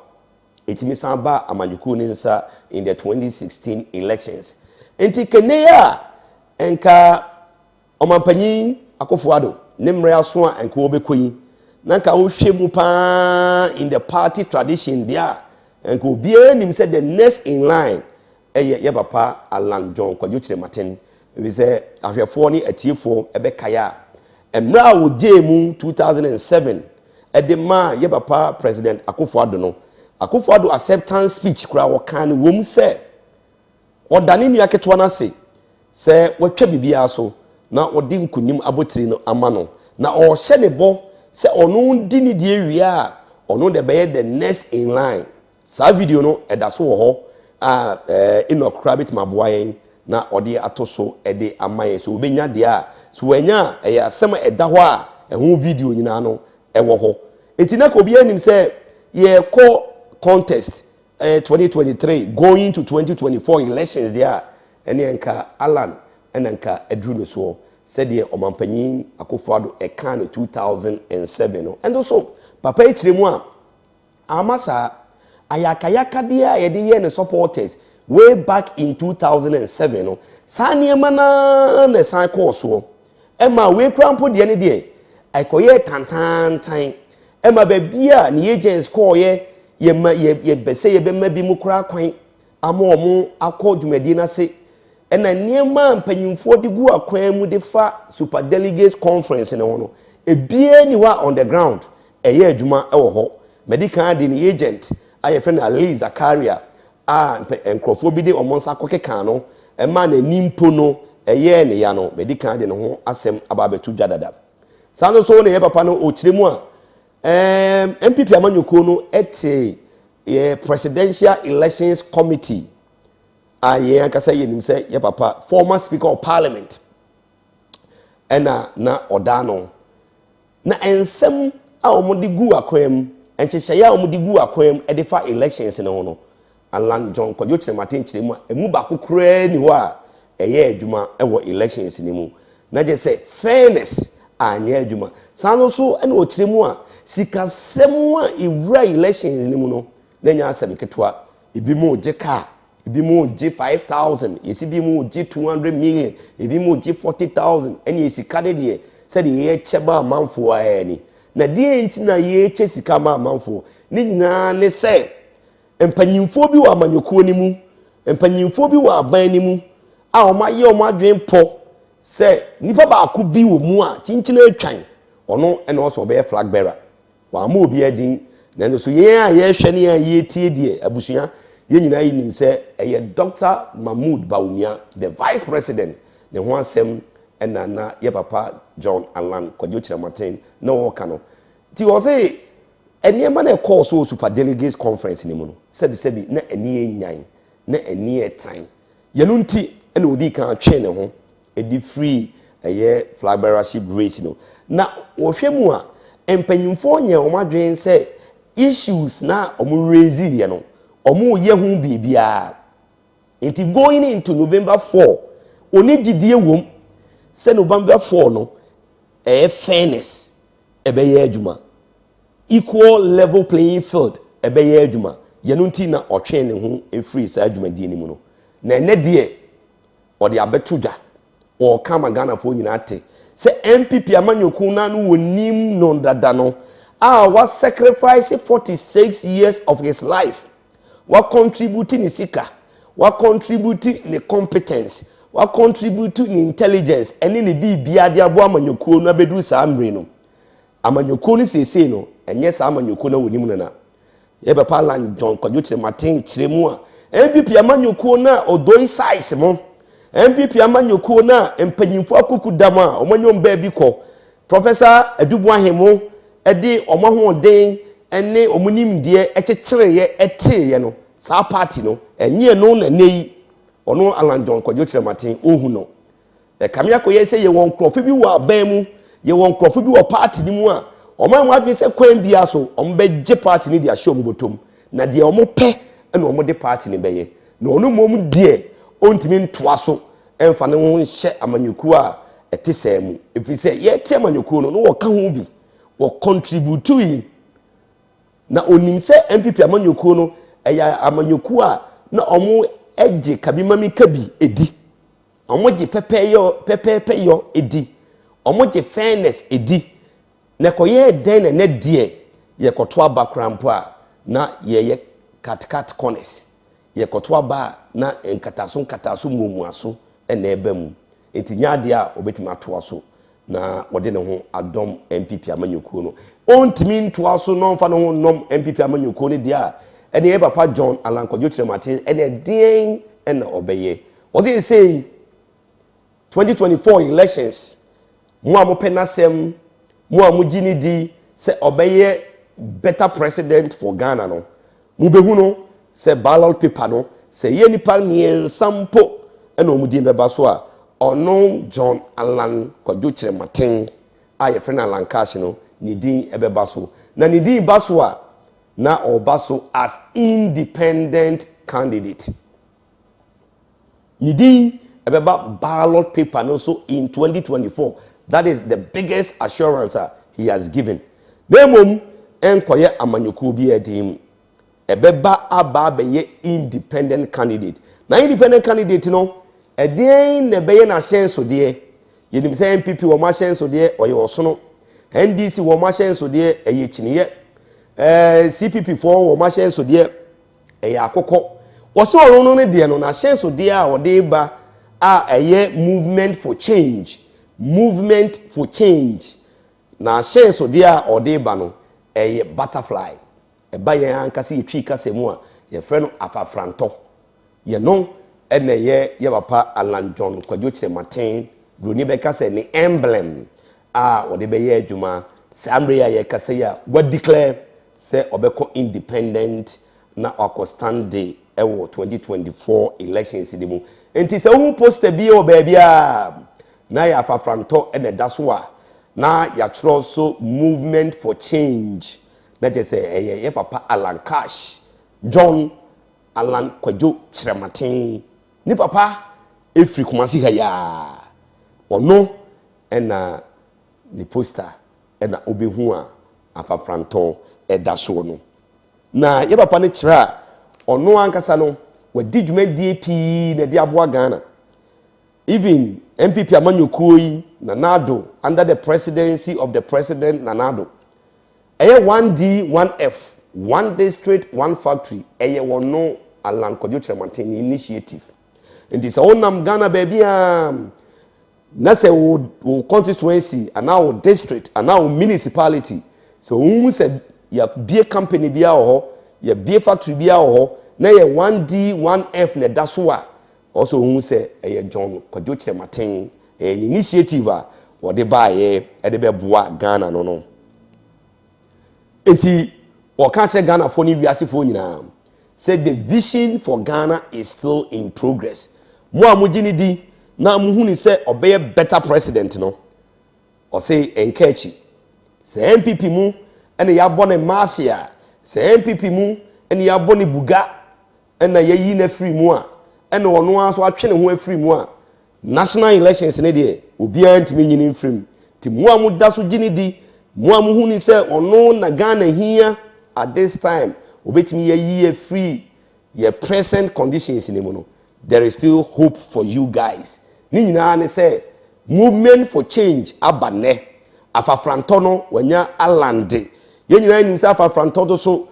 etimi san ba amanyɔkuo ne nsa in the 2016 elections enti kene a enka ɔmampanyin Akufo-Addo ne mmerɛ aso a enka obɛkɔ yi na nka wohwɛ mu pa in the party tradition dia enka obiara nim sɛ the next in line ɛyɛ papa Alan John Kwadwo Kyeremateng ebi sɛ ahwɛfoɔ ne atiefoɔ ɛbɛkaya mmerɛ a wogye mu 2007 ɛde ma yɛ papa president Akufo-Addo no Akufo-Addo acceptance speech kura wɔkan no wom sɛ ɔdane nua ketewa no ase sɛ wɔtwa bibia so na ɔde nkunim abotiri no ama no na ɔhyɛ ne bɔ sɛ ɔno di ne die wie a ɔno de bɛyɛ the next in line saa video no ɛda so wɔ hɔ a Enoch kura bit maboa yɛn na ɔde ato so ɛde ama yɛn so obɛnya deɛ a so wɔanya ɛyɛ asɛm ɛda hɔ a ɛho video nyinaa no ɛwɔ hɔ eti na ko obi anim sɛ yɛkɔ contest 2023 going to 2024 elections there ene nka Alan ene nka adru no so said the Omanpanyin Akufo-Addo eka no 2007 no. And also papa ekyiremu amasa ayakayaka dia ye de ne supporters way back in 2007 no. Sa niema na san course so. Emma we krampo de ne de akoye tantantan. Emma bebia ne agents call ye bese ye be mabi mu kura kwan amomo akọ dwumadi na se ena niema mpanyimfo de gu akwan mu de fa super delegates conference ne ho no ebie ni wa on the ground eye adwuma e wo ho medical de ne agent aye friend Ali Zakaria enkrofo bi de omonsa kokeka no ema na nimpo no eye ne ya no medical de ne ho asem ababetu dwadada sano so ne ye papa no okiremu a NPP amanyoko no ete presidential elections committee aye akasa yenim say ye papa former speaker of parliament ena na odano na ensem a omodi gu akwam enchehye a omodi gu akwam edefa elections ne ho no Alan John Kwadwo Kyeremateng kyeremu emu ba kokora ni ho a eye adwuma ewo elections ni mu na je say fairness anya adwuma sano so ena o kyeremu a sikasem a ewura elections ni mu no nenya asem ketwa ebi mu je car ebi mu je 5,000 yesi bi mu je 200 million ebi mu je 40,000 eni esika de de se de ye cheba manfo ayani na de enti na ye che sika ma manfo ni nyina ne se empanyimfo bi wa amanyoko ni mu empanyimfo bi wa aban ni mu a o ma ye o ma dwen po se nipa ba ko bi wo mu a chinchina atwan ono ene o so be flag bearer wa ma obi adin na so ye a ye hwe ne a ye tie die abusua ye nyina yinim se eye Dr. Mahmoud Bawumia the vice president ne ho asem ena na ye papa John Alan Kwadwo Kyeremateng na wo ka no ti wo say eniema na call so super delegates conference ni mu no sebi na eni enyan na eni etan ye no nti ena odi kan atwe ne ho edi free eye flag bearership race no na wo hwe mu a empanyimfo nye o madwen se issues na omu raise ye no omu ye hu bibia enti going into November 4 oni gidie wom se November 4 no fairness ebeye adwuma equal level playing field ebeye adwuma ye no nti na otwe ne ho free sa adwuma die ni mu no na ene de o de abeto dwa o kama Ghana fo nyina ate se NPP amanyoko na no wonim no dada no was sacrificing 46 years of his life. What contributing in sika? What contributing in competence? What contributing in intelligence? And in the BBA dia bo amanyoko na bedu sa amre no. Amanyoko ni sese no, enye sa amanyoko na wonim na. Ye be Alan John Kwadwo Kyeremateng kyeremu a MPP amanyoko na odoi size mo. MPP amanyoko na empanyimfo akuku dama omanyom ba bi ko. Professor Edubuahemo edi omahoden ene omunim de ekyekyereye eteye no sa party no enye no na nei ono Alan John Kwadwo Kyeremateng ohu no kamia koye se ye won krofo bi wa ban mu ye won krofo bi wa party ni mu a oman wa bi se kwan bia so ombeje party ni dia show mubotom na de omo pe ene omo de party ni beye na ono mom de ontimi ntoa so emfa ne ho hye amanyuku a etese mu efi se ye te amanyuku no wo ka ho bi wo contribute to it na onim se MPP amanyoko no eya amanyoko a na omo eje kabimami kabi edi omo je pepeyo edi omo je fairness edi na koye den na ne die ye koto aba krampo a na ye cat corners ye koto aba na nkataso mumuaso ena eba mu entinya de a obetima to aso na wode ne ho adom MPP amanyoko no ontimi ntoa so no mfa no ho nom MPP amanyoko ne dia ene ye papa John Alan Kwadwo Kyeremateng ene den ene obeye wode say 2024 elections mo amopenasem mo amugini di se obeye better president for Ghana no mo behu no se ballot paper no se ye nipa mie sampo ene omudi beba so a ono John Alan Kwadwo Kyeremateng aye friend Alan Cash no ni din ebeba so na ni din baso a na obaso as independent candidate ni din About ballot paper and also in 2024. That is the biggest assurance he has given. Nemum enkoye amanyuku bi edim. Ebeba aba beye independent candidate. Na independent candidate no edin ne beye na hyenso de. Yenim say NPP wo ma hyenso de oye osono. NDC wo ma hyenso de eye chiniye. CPP for wo ma hyenso de eye akokọ. Wo so ono ne de no na hyenso de a ode ba a movement for change. Movement for change. Na hyenso de a ode ba no eye butterfly. Eba ye ankase yetwi kase mu a ye frɛ no afafranto. Ye no ene ye papa Alan John Kwadwo Kyeremateng broni be kase ni emblem ode be ye adwuma samre ya ye kase ya what declare say obeko independent na akostande ewo 2024 elections di mu enti se hu poster bi o ba bia na ya afafranto ene daso a na ya tro so movement for change. That is ye papa Alan Cash John Alan Kwadwo Kyeremateng ni papa efri Kumasi ha ya ono ena ni poster ena obehu a afafranto edaso no na ye papa ne kyerɛ ono ankasa no wadi dwumadie pii na de aboa Ghana even NPP amanyokuo yi Nanado under the presidency of the president Nanado. 1D, 1F, 1 district, 1 factory. Wono Alan Kwadwo Kyeremateng initiative. And this all nam Ghana baby na say wo constituency and now district and now municipality. So who said ya be company bia ho, ya be factory bia ho, na ye 1D, 1F na dasoa. Also who say John Kwadwo Kyeremateng initiative or de ba ye e de be boa Ghana no. Eti wakache Ghana for ni wiase for nyina said the vision for Ghana is still in progress. Mo amugini di na muhu ni say obey better president no or say enkechi say NPP mu ene ya bone mafia say NPP mu ene ya bone buga ene yayi na free mu a ene ono aso atwe ne ho afiri mu a national elections ne de obi antimi nyini free ti mo amuda so gini di Muamuhuni say ono na Ghana here at this time obetimi ye free your present conditions in no. There is still hope for you guys. Ni nyina ne say movement for change abane afafranto no wanya alande ye nyina nim say afafranto do so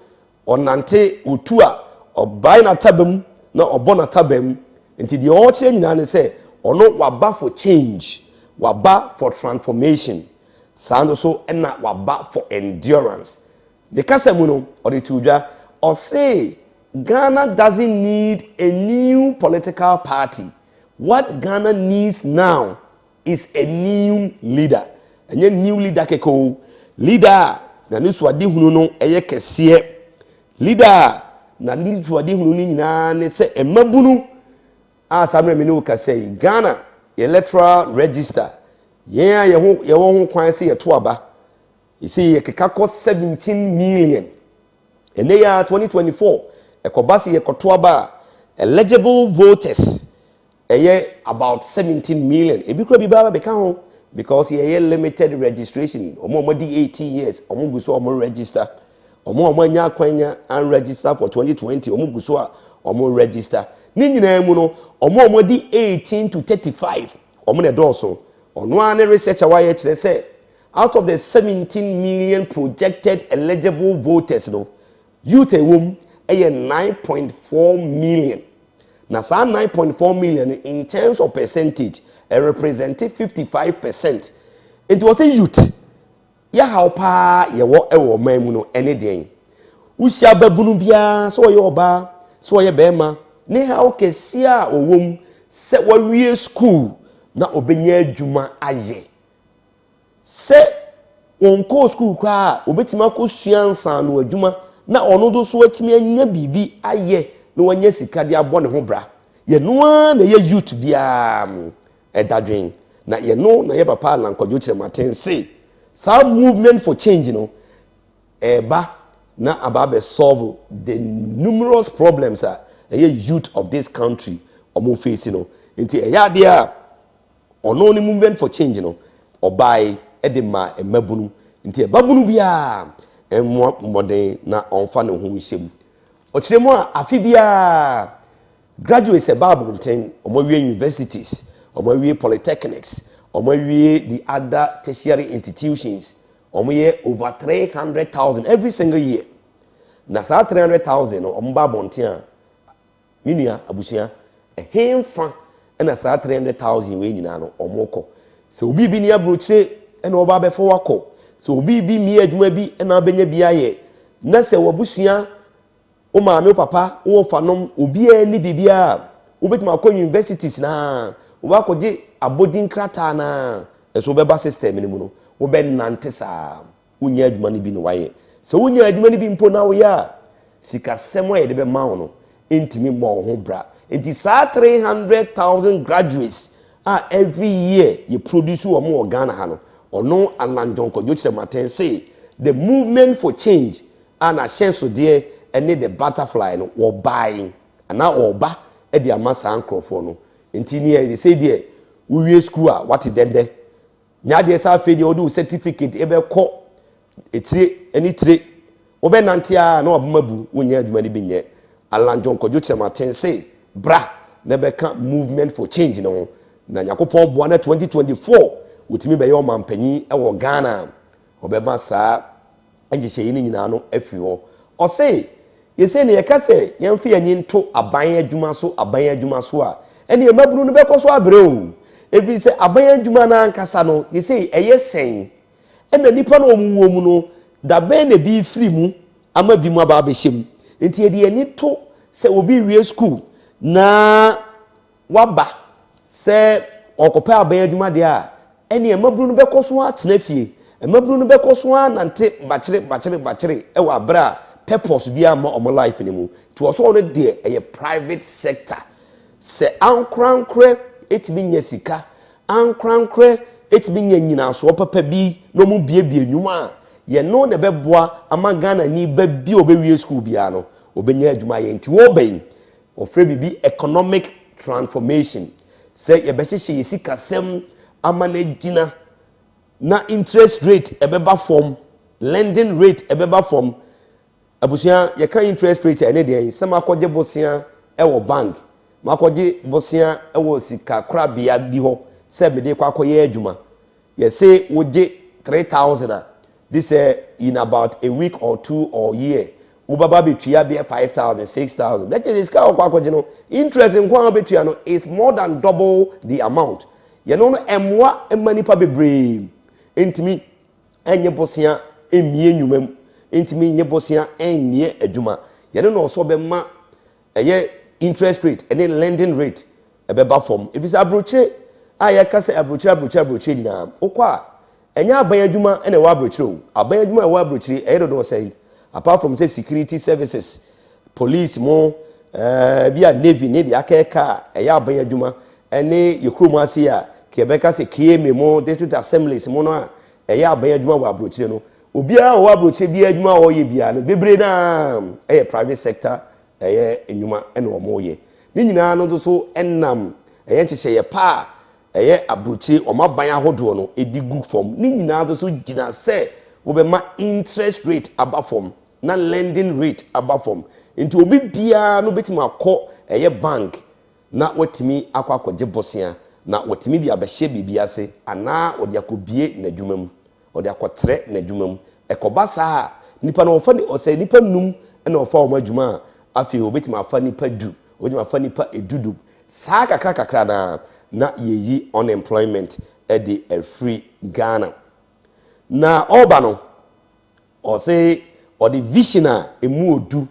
onante otua obai na tabam na obona tabam nti the all nyina ne say ono waba for change waba for transformation. Sound so and not waba for endurance. The Kasamuno or the Tuja or say Ghana doesn't need a new political party. What Ghana needs now is a new leader. And then new leader keko leader na niswadi hununo eye kesiye leader na niswadi hununi na ne se emabunu samre menu ka say Ghana electoral register. Yeah, you won't quite see a tuaba. You see, a cost 17 million. And they are 2024. A kobasi a kotuaba eligible voters. A year about 17 million. A big baba become because he a limited registration. Or more 18 years. Or more more register. Or more manya kwenya and register for 2020. Or more register. Nini muno or more 18 to 35. Or more dorsal. On one research away say out of the 17 million projected eligible voters no youth a womb a 9.4 million. Now 9.4 million in terms of percentage represented 55%. It was a youth. Ya how pa ye wo e wo man no anything. Usia babunu bia so ye oba so ye bema ne ha o kesia owom se wo wie school na obenya adwuma aye se wonko school kwa obetima ko suansa no adwuma na ono do so atimi anya bibi aye na wanya sika de abɔ ne ho bra ye no na ye youth bia edadwen na ye no na ye papa Alan Kwadwo Kyeremateng say some movement for change no eba na ababe solve the numerous problems ye youth of this country omo face no nti ɛyɛ adeɛ a ɔno ne movement for change no ɔbae ɛde ma mmabunu nti ɛbabunu biara mmɔden na ɔmfa ne ho nhyɛm ɔkyerɛ mu a afi biara graduates bible ten ɔmawie universities ɔmawie polytechnics ɔmawie the other tertiary institutions ɔmoyɛ over 300,000 every single year na saa 300,000 no ɔmba abɔnten a minua abusua ɛhemfa ɛna saa 300,000 wei nyinaa no ɔmokɔ sɛ obi bi ni aburokyire ɛna ɔba abɛfo wakɔ sɛ obi bi mi adwuma bi ɛna abɛnya bi ayɛ na sɛ wabusua o maame o papa o fanom obi ani bibia wobɛtumi akɔ universities na wobakɔgye abodin krata na ɛso bɛba system ni mu no wobɛnante saa wonya adwuma no bi no wayɛ sɛ wonya adwuma no bi mpo na woyɛ a sikasɛm a yɛde bɛma wo no ntimi mmɔ wo ho bra nti saa 300,000 graduates every year you produce wɔ mo wɔ Ghana ha no ɔno alanjonkodwo Kyeremateng say the movement for change ana hyɛnsodeɛ ɛne the butterfly no wɔ buying ana ɔba ɛde ama saa nkrɔfoɔ no nti ne yɛ say deɛ wowie school a wate dɛdɛ nyadeɛ saa afei deɛ wode certificate ɛbɛkɔ etire ɛne tire wobɛnante a na wabemabu wonya adwuma no bi nyɛ alanjonkodwo Kyeremateng say bra na bɛka movement for change no na nyakopɔn boa na 2024 wotimi bɛyɛ ɔmampanyi ɛwɔ Ghana ɔbɛba saa ɛngyehye yi nyinaa no afi hɔ ɔse yɛsɛ ne yɛka sɛ yɛmfa yɛnyi nto aban adwuma so a ɛne yɛmabunu no bɛkɔ so abrɛ o ɛfiri sɛ aban adwuma no ankasa no yɛsɛ ɛyɛ sɛn ɛna nipa no ɔmuwɔ mu no dabɛn na bi firi mu ama bi mu aba abɛhyɛ mu nti yɛde yɛni to sɛ obi wie school na waba sɛ ɔkɔpɛ aban adwuma deɛ a ɛne ɛmabunu no bɛkɔ so atena fie ɛmabunu no bɛkɔ so anante bakyere ɛwɔ abrɛ a purpose bi ama ɔmo life ne mu to ɔso no deɛ ɛyɛ private sector sɛ ankorankore etimi nya sika ankorankore etimi nya nyinaso papa bi no mu biebie nnwuma a ye no ne bɛboa ama Ghana ni ba bi obewie school bia no obenya adwuma yɛ nti wo bɛn ofre bibi economic transformation sɛ ye bɛhyehyɛ yɛ sika sɛm ama na gina na interest rate ebeba form lending rate ebeba form abusia ye kan interest rate ene de sɛ makɔgye bosia ɛwɔ bank makɔgye bosia ɛwɔ sika krabia bi hɔ sɛ mede kwa akɔyɛ adwuma ye say wogye 3,000 this in about a week or 2 or year ubaba betua be 5,000 6,000 that is ka akɔgye no interest in kwa betua no is more than double the amount ye no emwa emanipa bebree entimi enye bosia emie nnwumam entimi enye bosia enye adwuma ye no so be ma eye interest rate and then lending rate ebeba form if is abroche aya ka se abroche dina okwa enya aban adwuma ene wa abroche o aban adwuma wa abroche e do say apart from say security services police mo bia navy ne dia akeka eya aban adwuma ene yekrom ase a kebeka se Kyeremateng mo district assemblies mo no a eya aban adwuma wa abroche no obia wa abroche bia adwuma wo ye bia no bebre na private sector enyuma ene omo ye ni nyina no so enam nkyehye ye pa abroche omaban ahodo no edi good form ni nyina so gina se wo be ma interest rate above form na lending rate above form nti obi bia no betimi akọ bank na watimi akọgye bosia na watimi di abehye bibia se ana odi akobie na dwumam odi akotre na dwumam ekoba saa nipa no ofa ni ose nipa num na ofa o madwuma afi obetimi afa nipa du obetimi afa nipa edudu saa kakra na yeyi unemployment edi free Ghana na oba no o say or the vision emu odu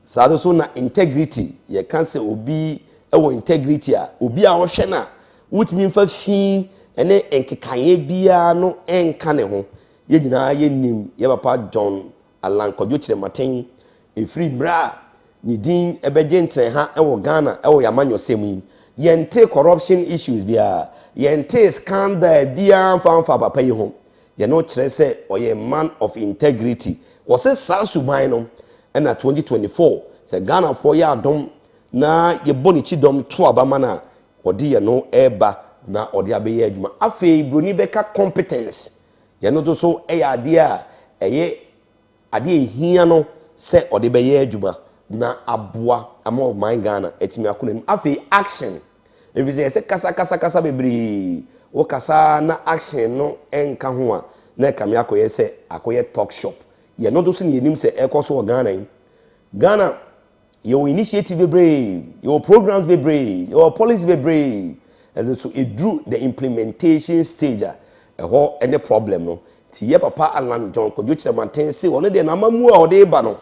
saa so na integrity ye kan say obi ewo integrity a obi a wo hwe na wutimi mfa fi ene enkekanye bia no enka ne ho ye nyina ye nim ye papa John Alankwadwo Kyeremateng free bra ni din ebeje ntre ha ewo Ghana ewo yamanyo semu yente corruption issues bia yente scandal bia mfa papa yi ho ye no kire se oye man of integrity wose saa suban no na 2024 se Ghana for ya adom na ye boni chi dom to abama na ɔde yɛ no ɛba na ɔde abɛyɛ adwuma afei broni bɛka competence yɛ no to so ɛyɛ adeɛ a ɛyɛ adeɛ ehia no sɛ ɔde bɛyɛ adwuma na aboa ama ɔman Ghana etimi akona nim afei action ebi sɛ kasa bebree wo kasa na action no enka ho a na kame akoyɛ sɛ akoyɛ talk shop yɛ no to so ne yenim sɛ ɛkɔ so wɔ Ghana your initiative bebree your programs bebree your policy bebree and so it drew the implementation stage ɛhɔ any problem no ti yɛ papa Alan John Kwadwo Kyeremateng sɛ ɔno de na amamu a ɔde ba no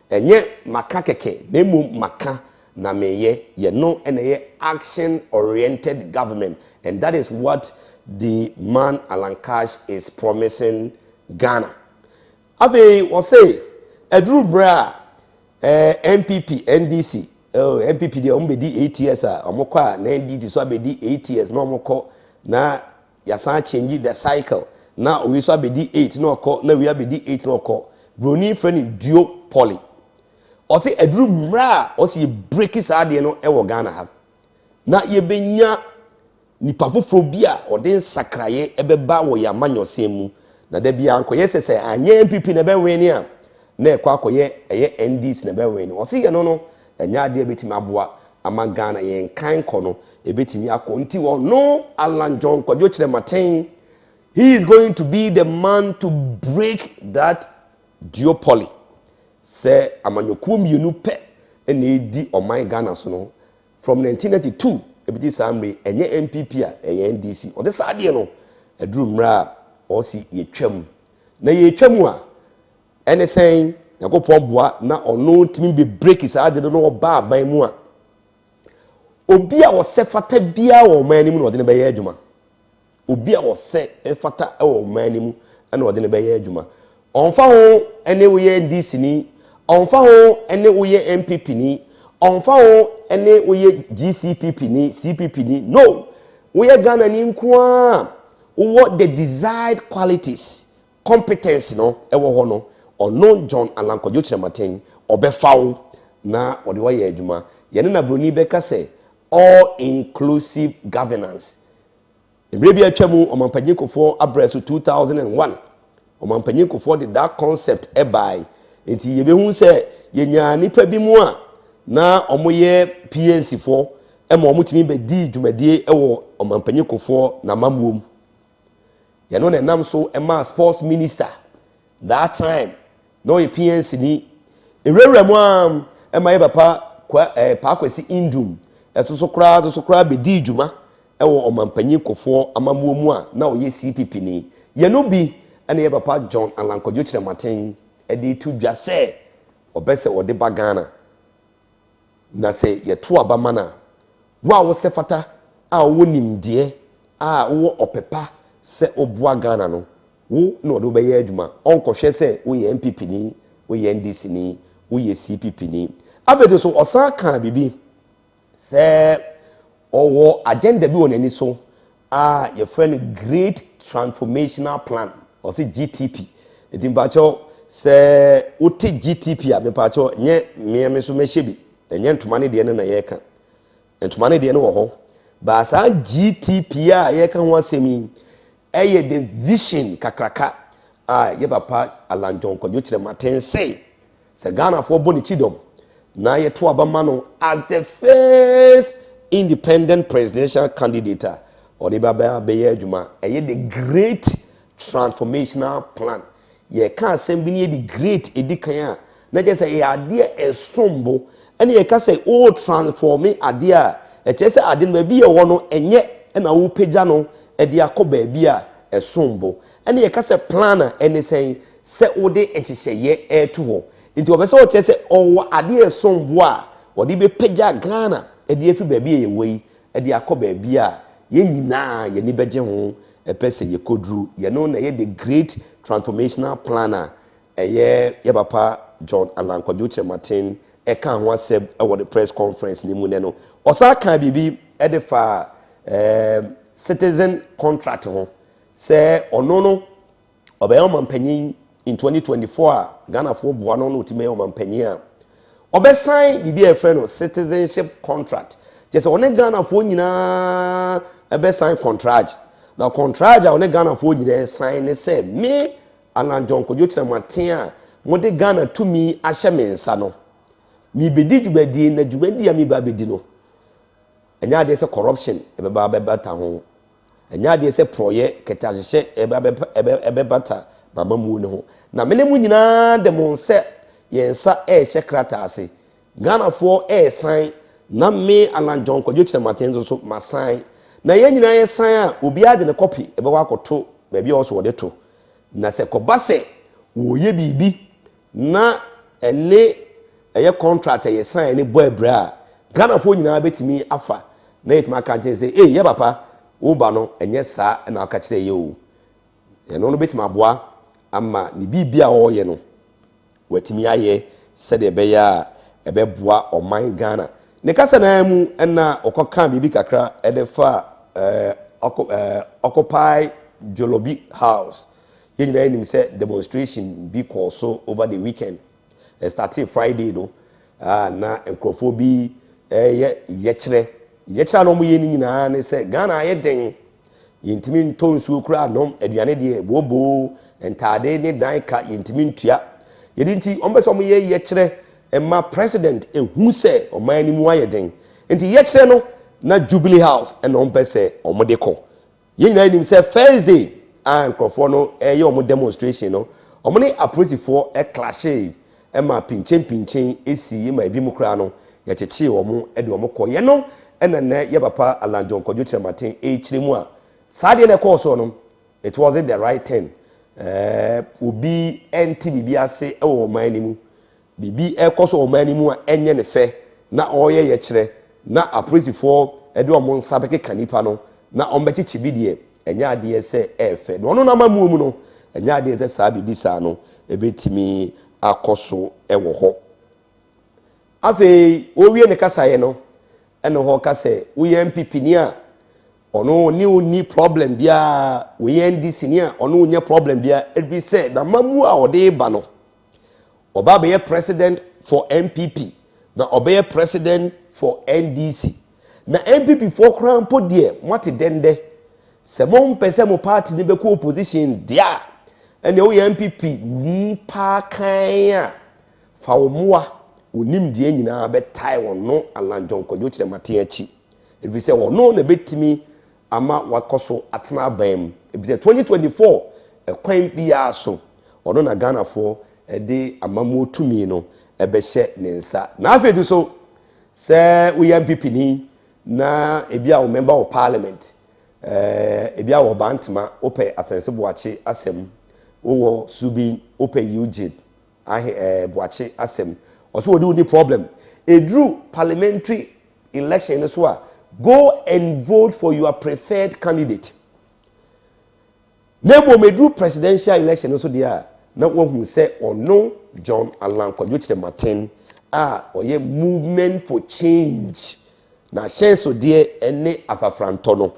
ɛnyɛ maka kɛkɛ na emu maka na meyɛ yɛ no ɛna yɛ action oriented government and that is what the man Alan Cash is promising Ghana. Afei wɔsɛ ɛduru bra NPP NDC NPP de ombedi 8 years a omokɔ a na NDC so abedi 8 years na omokɔ na yasan change the cycle na owi so abedi 8 na okɔ na wi abedi 8 na okɔ broni friend duo poly ɔse aduru mra ɔse break saa de no ɛwɔ Ghana ha na yebenya nipa foforo bi a ɔde nsakraye ɛbɛba wɔ yamanyɔsɛm mu na da bia ankɔyɛ sɛ anye NPP na bɛwen ni a na ekwa akoye eye NDC na bɛwen ni ɔse yɛ no enya ade betimi aboa ama Ghana yɛn kan kɔ no ebetimi akɔ nti wɔ no Alan John Kwadwo Kyeremateng he is going to be the man to break that duopoly say amanyokuo mienu pɛ na edi ɔman Ghana so no from 1992 ebiti samre enye NPP a enye NDC ɔde saade no aduru mra ɔsi yetwam na yetwam a ɛne sɛn yakopɔn boa na ɔno timi be break saade no ɔba aban mu a obi a wɔsɛ fata bia wɔ ɔman anim na ɔde ne bɛyɛ adwuma obi a wɔsɛ fata wɔ ɔman anim na ɔde ne bɛyɛ adwuma ɔnfa ho ɛne woyɛ NDC ni ɔnfa ho ɛne woyɛ NPP ni ɔnfa ho ɛne woyɛ GCPP ni CPP ni no woyɛ Ghana ni nkoa wo the desired qualities competence no ɛwɔ hɔ no ɔno John Alan Kwadwo Kyeremateng ɔbɛfawo na ɔde wɔyɛ adwuma yɛne na broni bɛka sɛ all inclusive governance emre bi atwa mu ɔmanpanyin kofo abrɛso 2001 ɔmanpanyin kofo de that concept ɛbai enti yebehu sɛ yenya nipa bi mu a na ɔmoyɛ PNC fo ɛma ɔmotimi be di dwumadie ɛwɔ ɔmanpanyin kofo na mamuom yɛno na nam so ɛma sports minister that time no PNC ni ewura mu am ɛma yɛ papa paakwasi indum ɛsoso kra be di dwuma ɛwɔ ɔmanpanyin kofo amamuom a na ɔyɛ CPP ni yɛno bi ɛna yɛ papa John Alan Kwadwo Kyeremateng ɛde tu dwa sɛ ɔbɛsɛ ɔde ba Ghana na sɛ yɛto aba mana wo a wo sɛ fata a wo nimdeɛ a wo ɔpepa sɛ ɔboa Ghana no wo na ɔde bɛyɛ adwuma ɔnkɔhwɛ sɛ wo yɛ NPP ni wo yɛ NDC ni wo yɛ CPP ni abɛde so ɔsan ka bibi sɛ ɔwɔ agenda bi wɔ n'ani so a yɛfrɛ no great transformational plan ɔsɛ GTP edi mpakyɛw sɛ wote GTP a mepakyɛw nyɛ mmea so mɛhyɛ bi ɛnyɛ ntoma ne deɛ no na yɛka ntoma ne deɛ no wɔ hɔ ba saa GTP a yɛka ho asɛm yi ɛyɛ the vision kakraka a yɛ papa Alan John Kwadwo Kyeremateng sɛ Ghana fo bɔ ne chidom na yɛto aba ma no as the first independent presidential candidate or the baba bɛyɛ adwuma ɛyɛ the great transformational plan yɛ ka asɛm bi ne the great edikan a na kyerɛ sɛ yɛ adeɛ ɛsombo ɛne yɛ ka sɛ o transform adeɛ a ɛkyerɛ sɛ ade no baabi yɛ wɔ no ɛnyɛ ɛna wo pagya no ɛde akɔ baabi a ɛsombo ɛne yɛ ka sɛ plan a ɛne sɛ wode ɛhyehyɛyɛ ɛto hɔ nti wɔbɛ sɛ wɔkyerɛ sɛ ɔwɔ adeɛ ɛsombo a wɔde bɛpagya Ghana ɛde afi baabi a yɛwɔ yi ɛde akɔ baabi a yɛn nyinaa yɛni bɛgye ho ɛpɛ sɛ yɛkɔduru yɛno na yɛ the great transformational plan a ɛyɛ yɛ papa John Alan Kwadwo Kyeremateng ɛka ho asɛm ɛwɔ the press conference ne mu ne no ɔsa ka bibi ɛde fa citizen contract ho sɛ ɔno no ɔbɛyɛ ɔmanpanyin in 2024 a Ghana fo boa no no otime ɔmanpanyin a ɔbɛsan bibi ɛfrɛ no citizenship contract just one Ghana for nyina ebe sign contract na contract a one Ghana for nyina sign say me Alan John Kyeremateng a mo de Ghana to me ahye me nsa no mi bedi djubadi na djubadi ya mi ba bedi no enya de say corruption ebe ba beta ho enya de say proye ketahye ebe bata mama mu ne ho na mene mu nyina de mo nse yensa ehye krata ase Ghana for sign na me Alan John Kyeremateng so ma sign na ye nyina ye sign a obi ade ne copy ebe wa akoto ba bia wo so wode to na se kobase wo ye bibi na ene eye contract ye sign ne boy bra Ghana for nyina betimi afa na yetima kan je say eh ye papa wo ba no enye saa na aka kire ye o ye no betima boa ama ni bibia wo ye no watimi aye se de be ya ebe boa oman Ghana ne kasa na mu na okoka bibi kakra edefa occupy Jolobi house ye nyina nim say demonstration be call so over the weekend starting Friday no na enkrofo yechre no mu ye nyina ne say Ghana ye den yintimi ntonsu kura nom aduane de bobo entade ne dan ka yintimi ntua yedinti ombeso mu ye yechre emma president ehu se oman ni mu aye den enti yechre no na Jubilee house and ompese omode ko ye nyina nim say Thursday enkrofo no ye omo demonstration no omo ne approach for clash emma pinchen esi ma ebi mu kura no ye cheche omo e de omo ko ye no ena ye papa Alan John Kyeremateng chire mu a Saturday na course no it wasn't the right thing obi enti bibi ase e wo man ni mu bibi e koso wo man ni mu a enye ne fe na oye ye kire na appraise for e de omo nsa beke kanipa no na ombechi chibidie enya ade se efe no no na mamu mu no enya ade te sa bibi sa no ebetimi akoso e wo ho afi owie ne kasaye no eno ho kase wo NPP ni a ono ni problem bia we NDC ni a ono nya problem bia every say na mamu a ode ba no oba be president for NPP na oba president for NDC na NPP for krampo de mate dende se mo mpese mo party ni be ko opposition dia ene wo NPP ni pa kan a fa wo moa onim de nyina be tai won no Alan John Kyeremateng achi every say wono na betimi ama wakoso atena bam ebise 2024 ekwan bia so ono na Ghana for de amamu tumi no ebehye ne nsa na afedu so se we MPP ni na ebia wo member of parliament ebia wo bantama ope asense boache asem wo subi ope Eugene boache asem also we do the problem edru parliamentary election so a go and vote for your preferred candidate. Nebo medru presidential election also there. Na who say or no John Alan Kyeremateng oye movement for change. Na chance so there ene afafrantono.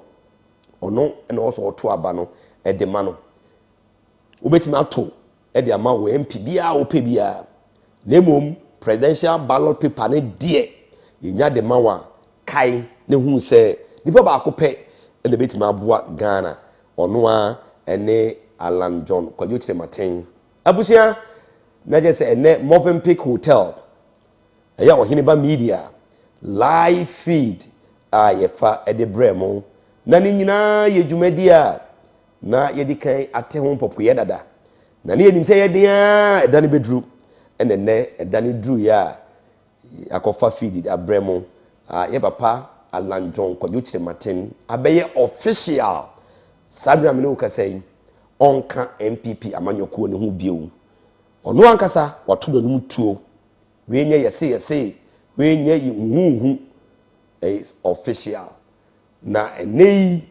Ono and also to abano e de mano. Ubetimi ato e de ama wo MP bia wo pe bia. Nemom presidential ballot paper ne die. Yenya de mawa kai ne hu se nipa ba akopɛ ene betima aboa Ghana ono a ene Alan John Kyeremateng abusia na je se ene Movenpick Hotel eya Oheneba Media live feed a yefa ede bremo na ni nyina ye dwumadi a na ye dikan ate ho popoye dada na ne yenim se ye dia edane bedru ene ne edane dru ya akofa feed abremo ye papa Alan John Kyeremateng abeye official sabra me no kasai onka NPP amanyoko ne ho bio ono ankasa watodo no tuo we nye yese we nye huhu is official na enei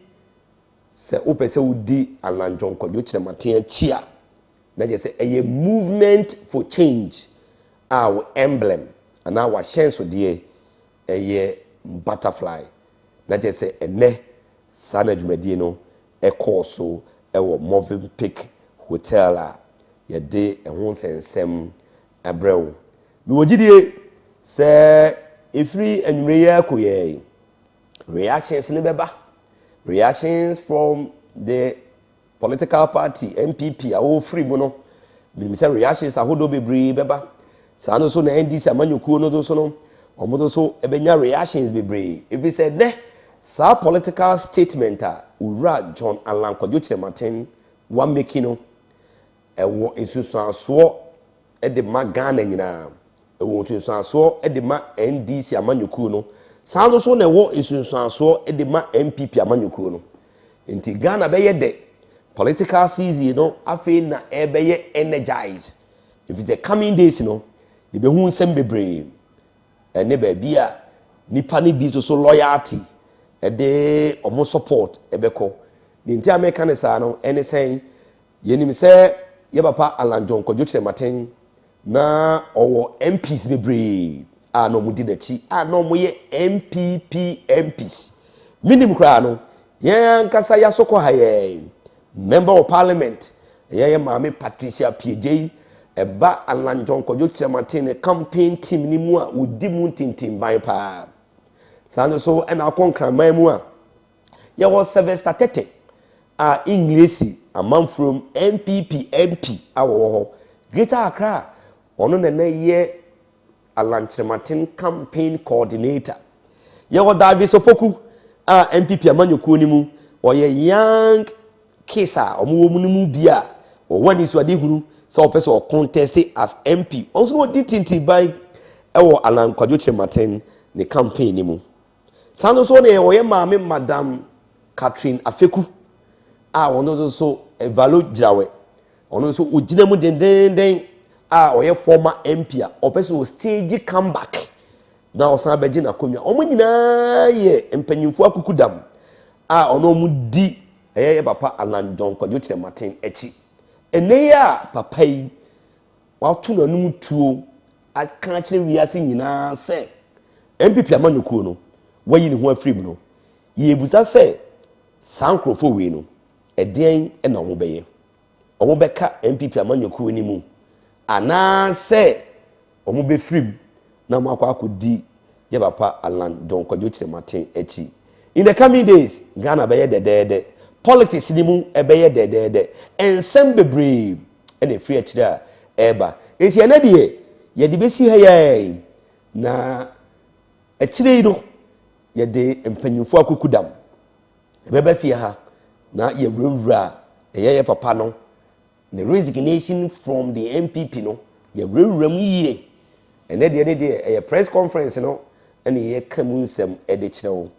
se opese udi Alan John Kyeremateng chia na je se a movement for change our emblem and our chance de a butterfly na je se ene sana dwumadi no e call so e wo Movenpick Hotel a ye de e ho nsensem abrew mi wogidie se efiri anwure ya koye reactions in the beba, reactions from the political party NPP all free bono. Me say reactions ahodo bebree beba. Sa no so na NDC amanyukuo no do so no omodo so ebenya reactions bebree. If we said ne sa political statement ura John Alan Kyeremateng one making no ewo ensusuaso e de ma Ghana nyina ewo ensusuaso e de ma NDC amanyukuo no sa no so na ewo ensusuaso e de ma NPP amanyukuo no enti Ghana be ye de political season no afi na e be ye energize. If it's the coming days no you be hu nsem bebree ene ba bia nipa ni bi so loyalty e de omo support e be ko ni ntia America ne sa no ene sen yenim se ye papa Alan John Kyeremateng na owo MPs bebree a no mudi na chi a no mo ye NPP MPs minim kra no yan kasa ya soko haye member of parliament ye maame Patricia PJ eba Alan John Kyeremateng campaign team ni mu a odi mu tintim ban pa sando so and akonkran man mu a ye was Sylvester Tete a English a man from NPP MP awo Greater Accra ono na ye Alan Kyeremateng campaign coordinator ye was David Sopoku a NPP amanyukuo ni mu oye young kesa omo mu ni mu bia o wani so ade huru so person or contest as MP also no ditinti by ewo Alan Kyeremateng ne campaign ni mu sando so ne oye maame Madam Catherine Afeku a ono so evalo jirawe ono so ogina mu den a oye former MP a o person stage comeback na o san beji na konwa omo nyina ye empanyimfo akukudam a ono mu di eye papa Alan John Kyeremateng echi ene ya papa yi watu na num tuo aka kire wiase nyina se MPP amanyukuo no wayi ne ho afiri mu no ye buza se sankrofo we no eden na wo beye omo beka MPP amanyukuo ni mu ana se omo be firim na mo akodi ye papa Alan John Kyeremateng echi in the coming days Ghana beye dedede politics ni mu ebeye dedede ensem bebree ene free akira eba enti ene de ye de besi ha ye na akire no ye de empanyimfo akukudam ebeba fie ha na ye wura ye papa no the resignation from the NPP no ye wura mu yie ene de press conference no ene ye kamu nsem ede kirewo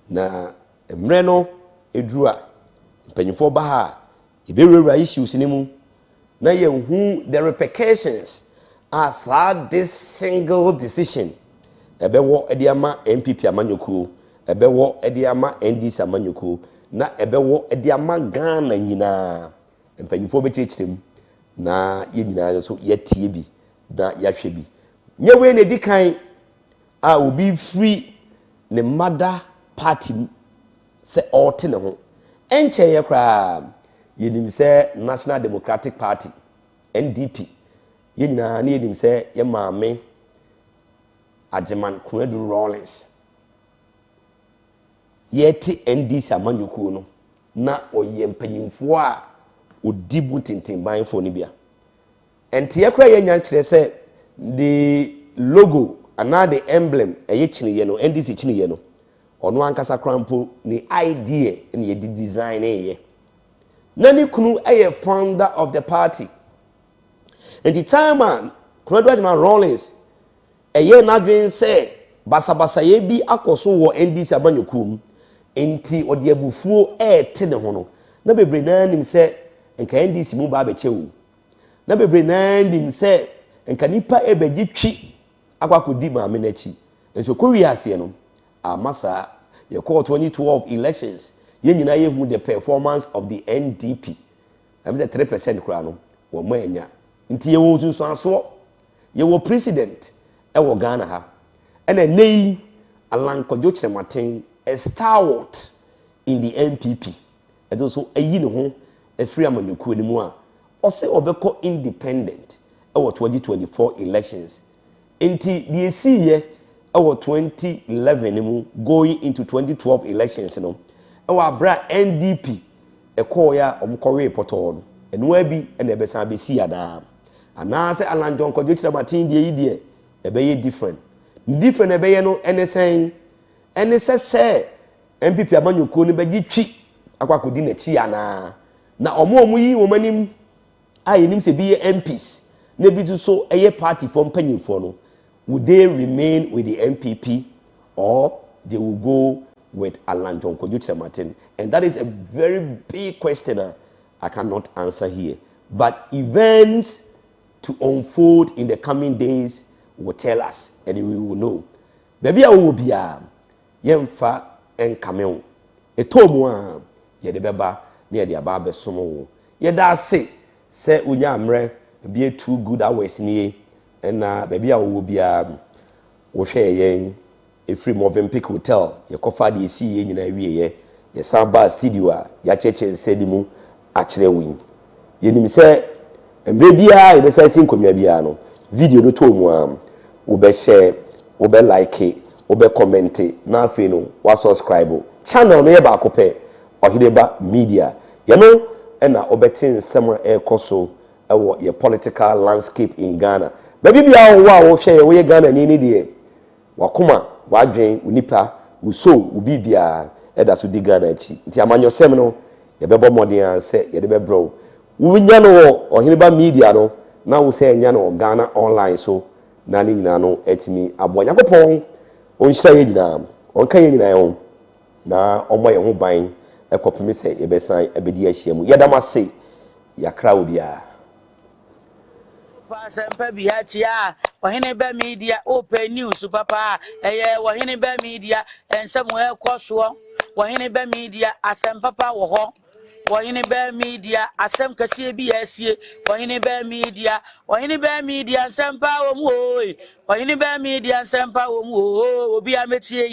na emre no edura empanyimfo ba ha ebewura issues ni mu na ye hu the repercussions as this single decision ebewo ediama NPP amanyukuo ebewo ediama NDC amanyukuo na ebewo ediama Ghana nyina empanyimfo bechichirem na ye nyina so yetie bi na yahwe bi nyewe ne dikan a obi free ne mother party se ote ne ho enche ye kra yenim se National Democratic Party NDP ye nyina na yenim se ye maame Ajeman Kuredu Rawlings yeti NDC amanyukuo no na oye mpanyimfo a odibu tintimban fo ni bia enti ye kra ye nya kire se the logo ana the emblem eye chiniye no NDC chiniye no ono ankasa krampo ni idea ni ye design eye nani kunu eye founder of the party at the time Kuredu Ajeman Rawlings eye na dwen se basabasa ye bi akoso wo NDC amanyukuo enti odi abufuo te ne ho no na bebre na nim se enka NDC mu ba bechewu na bebre na nim se enka nipa ebeji twi akwakodi maame na chi enso kowi ase no amasa ye call 2012 elections ye nyina ye hu the performance of the NDP am say 3% kura no wo ma enya nti ye wo tun so aso ye wo president e wo Ghana ha ena nei Alan Kyeremateng a stalwart in the NPP and also ayi ne ho afiri amanyukuo ni mu a ose obeko independent e wo 2024 elections enti the siye our 2011 going into 2012 elections no our bra NDP a call ya omkore potol and webi and a besan be see ada anase Alan John Kyeremateng die e different e be no ene say say NPP amanyoko ni be twi akwakodi na chi ana na omo yi omanim ayenim se bi MPs na bi to so eye party from panyimfo no would they remain with the NPP or they will go with Alan John Kyeremateng? And that is a very big question I cannot answer here. But events to unfold in the coming days will tell us and we will know. Baby, I will be yemfa en kameo. Etomwa ye de beba near the ababe somo. Ye da say unya amre be 2 good hours ni. And baby, I will be wo hwe yen a free moving pick hotel ye kofa de si ye nyina wie ye samba studio a ya cheche nsedi mu a kire win ye nim se emre bia ye be say sinkomia bia no video no to mu am wo be share wo be like wo be comment na afi no wa subscribe channel no ye ba akopɛ Oheneba Media ye no na obetin nsɛm a ekoso ɛwɔ ye political landscape in Ghana. Baby bia wo hwe ye Ghana ni de wakoma wadwen unipa uso ubibia eda so di Ghana achi nti amanyosem no ye bebo modern se ye de bebro wunya no Oheneba Media no na wo se nya no Ghana online so na ni nyina no etimi abonya kopon onhyira ye nyina onka ye nyina ye na omo ye ho ban ekopemi se ye besan ebedi ahia mu yedamase yakra obia Sempa bihatia Oheneba Media open news papa Oheneba Media and somewhere koso Oheneba Media asem papa wo ho Oheneba Media asem kase bi asie Oheneba Media sempa wo mu Oheneba Media sempa wo mu obi ametie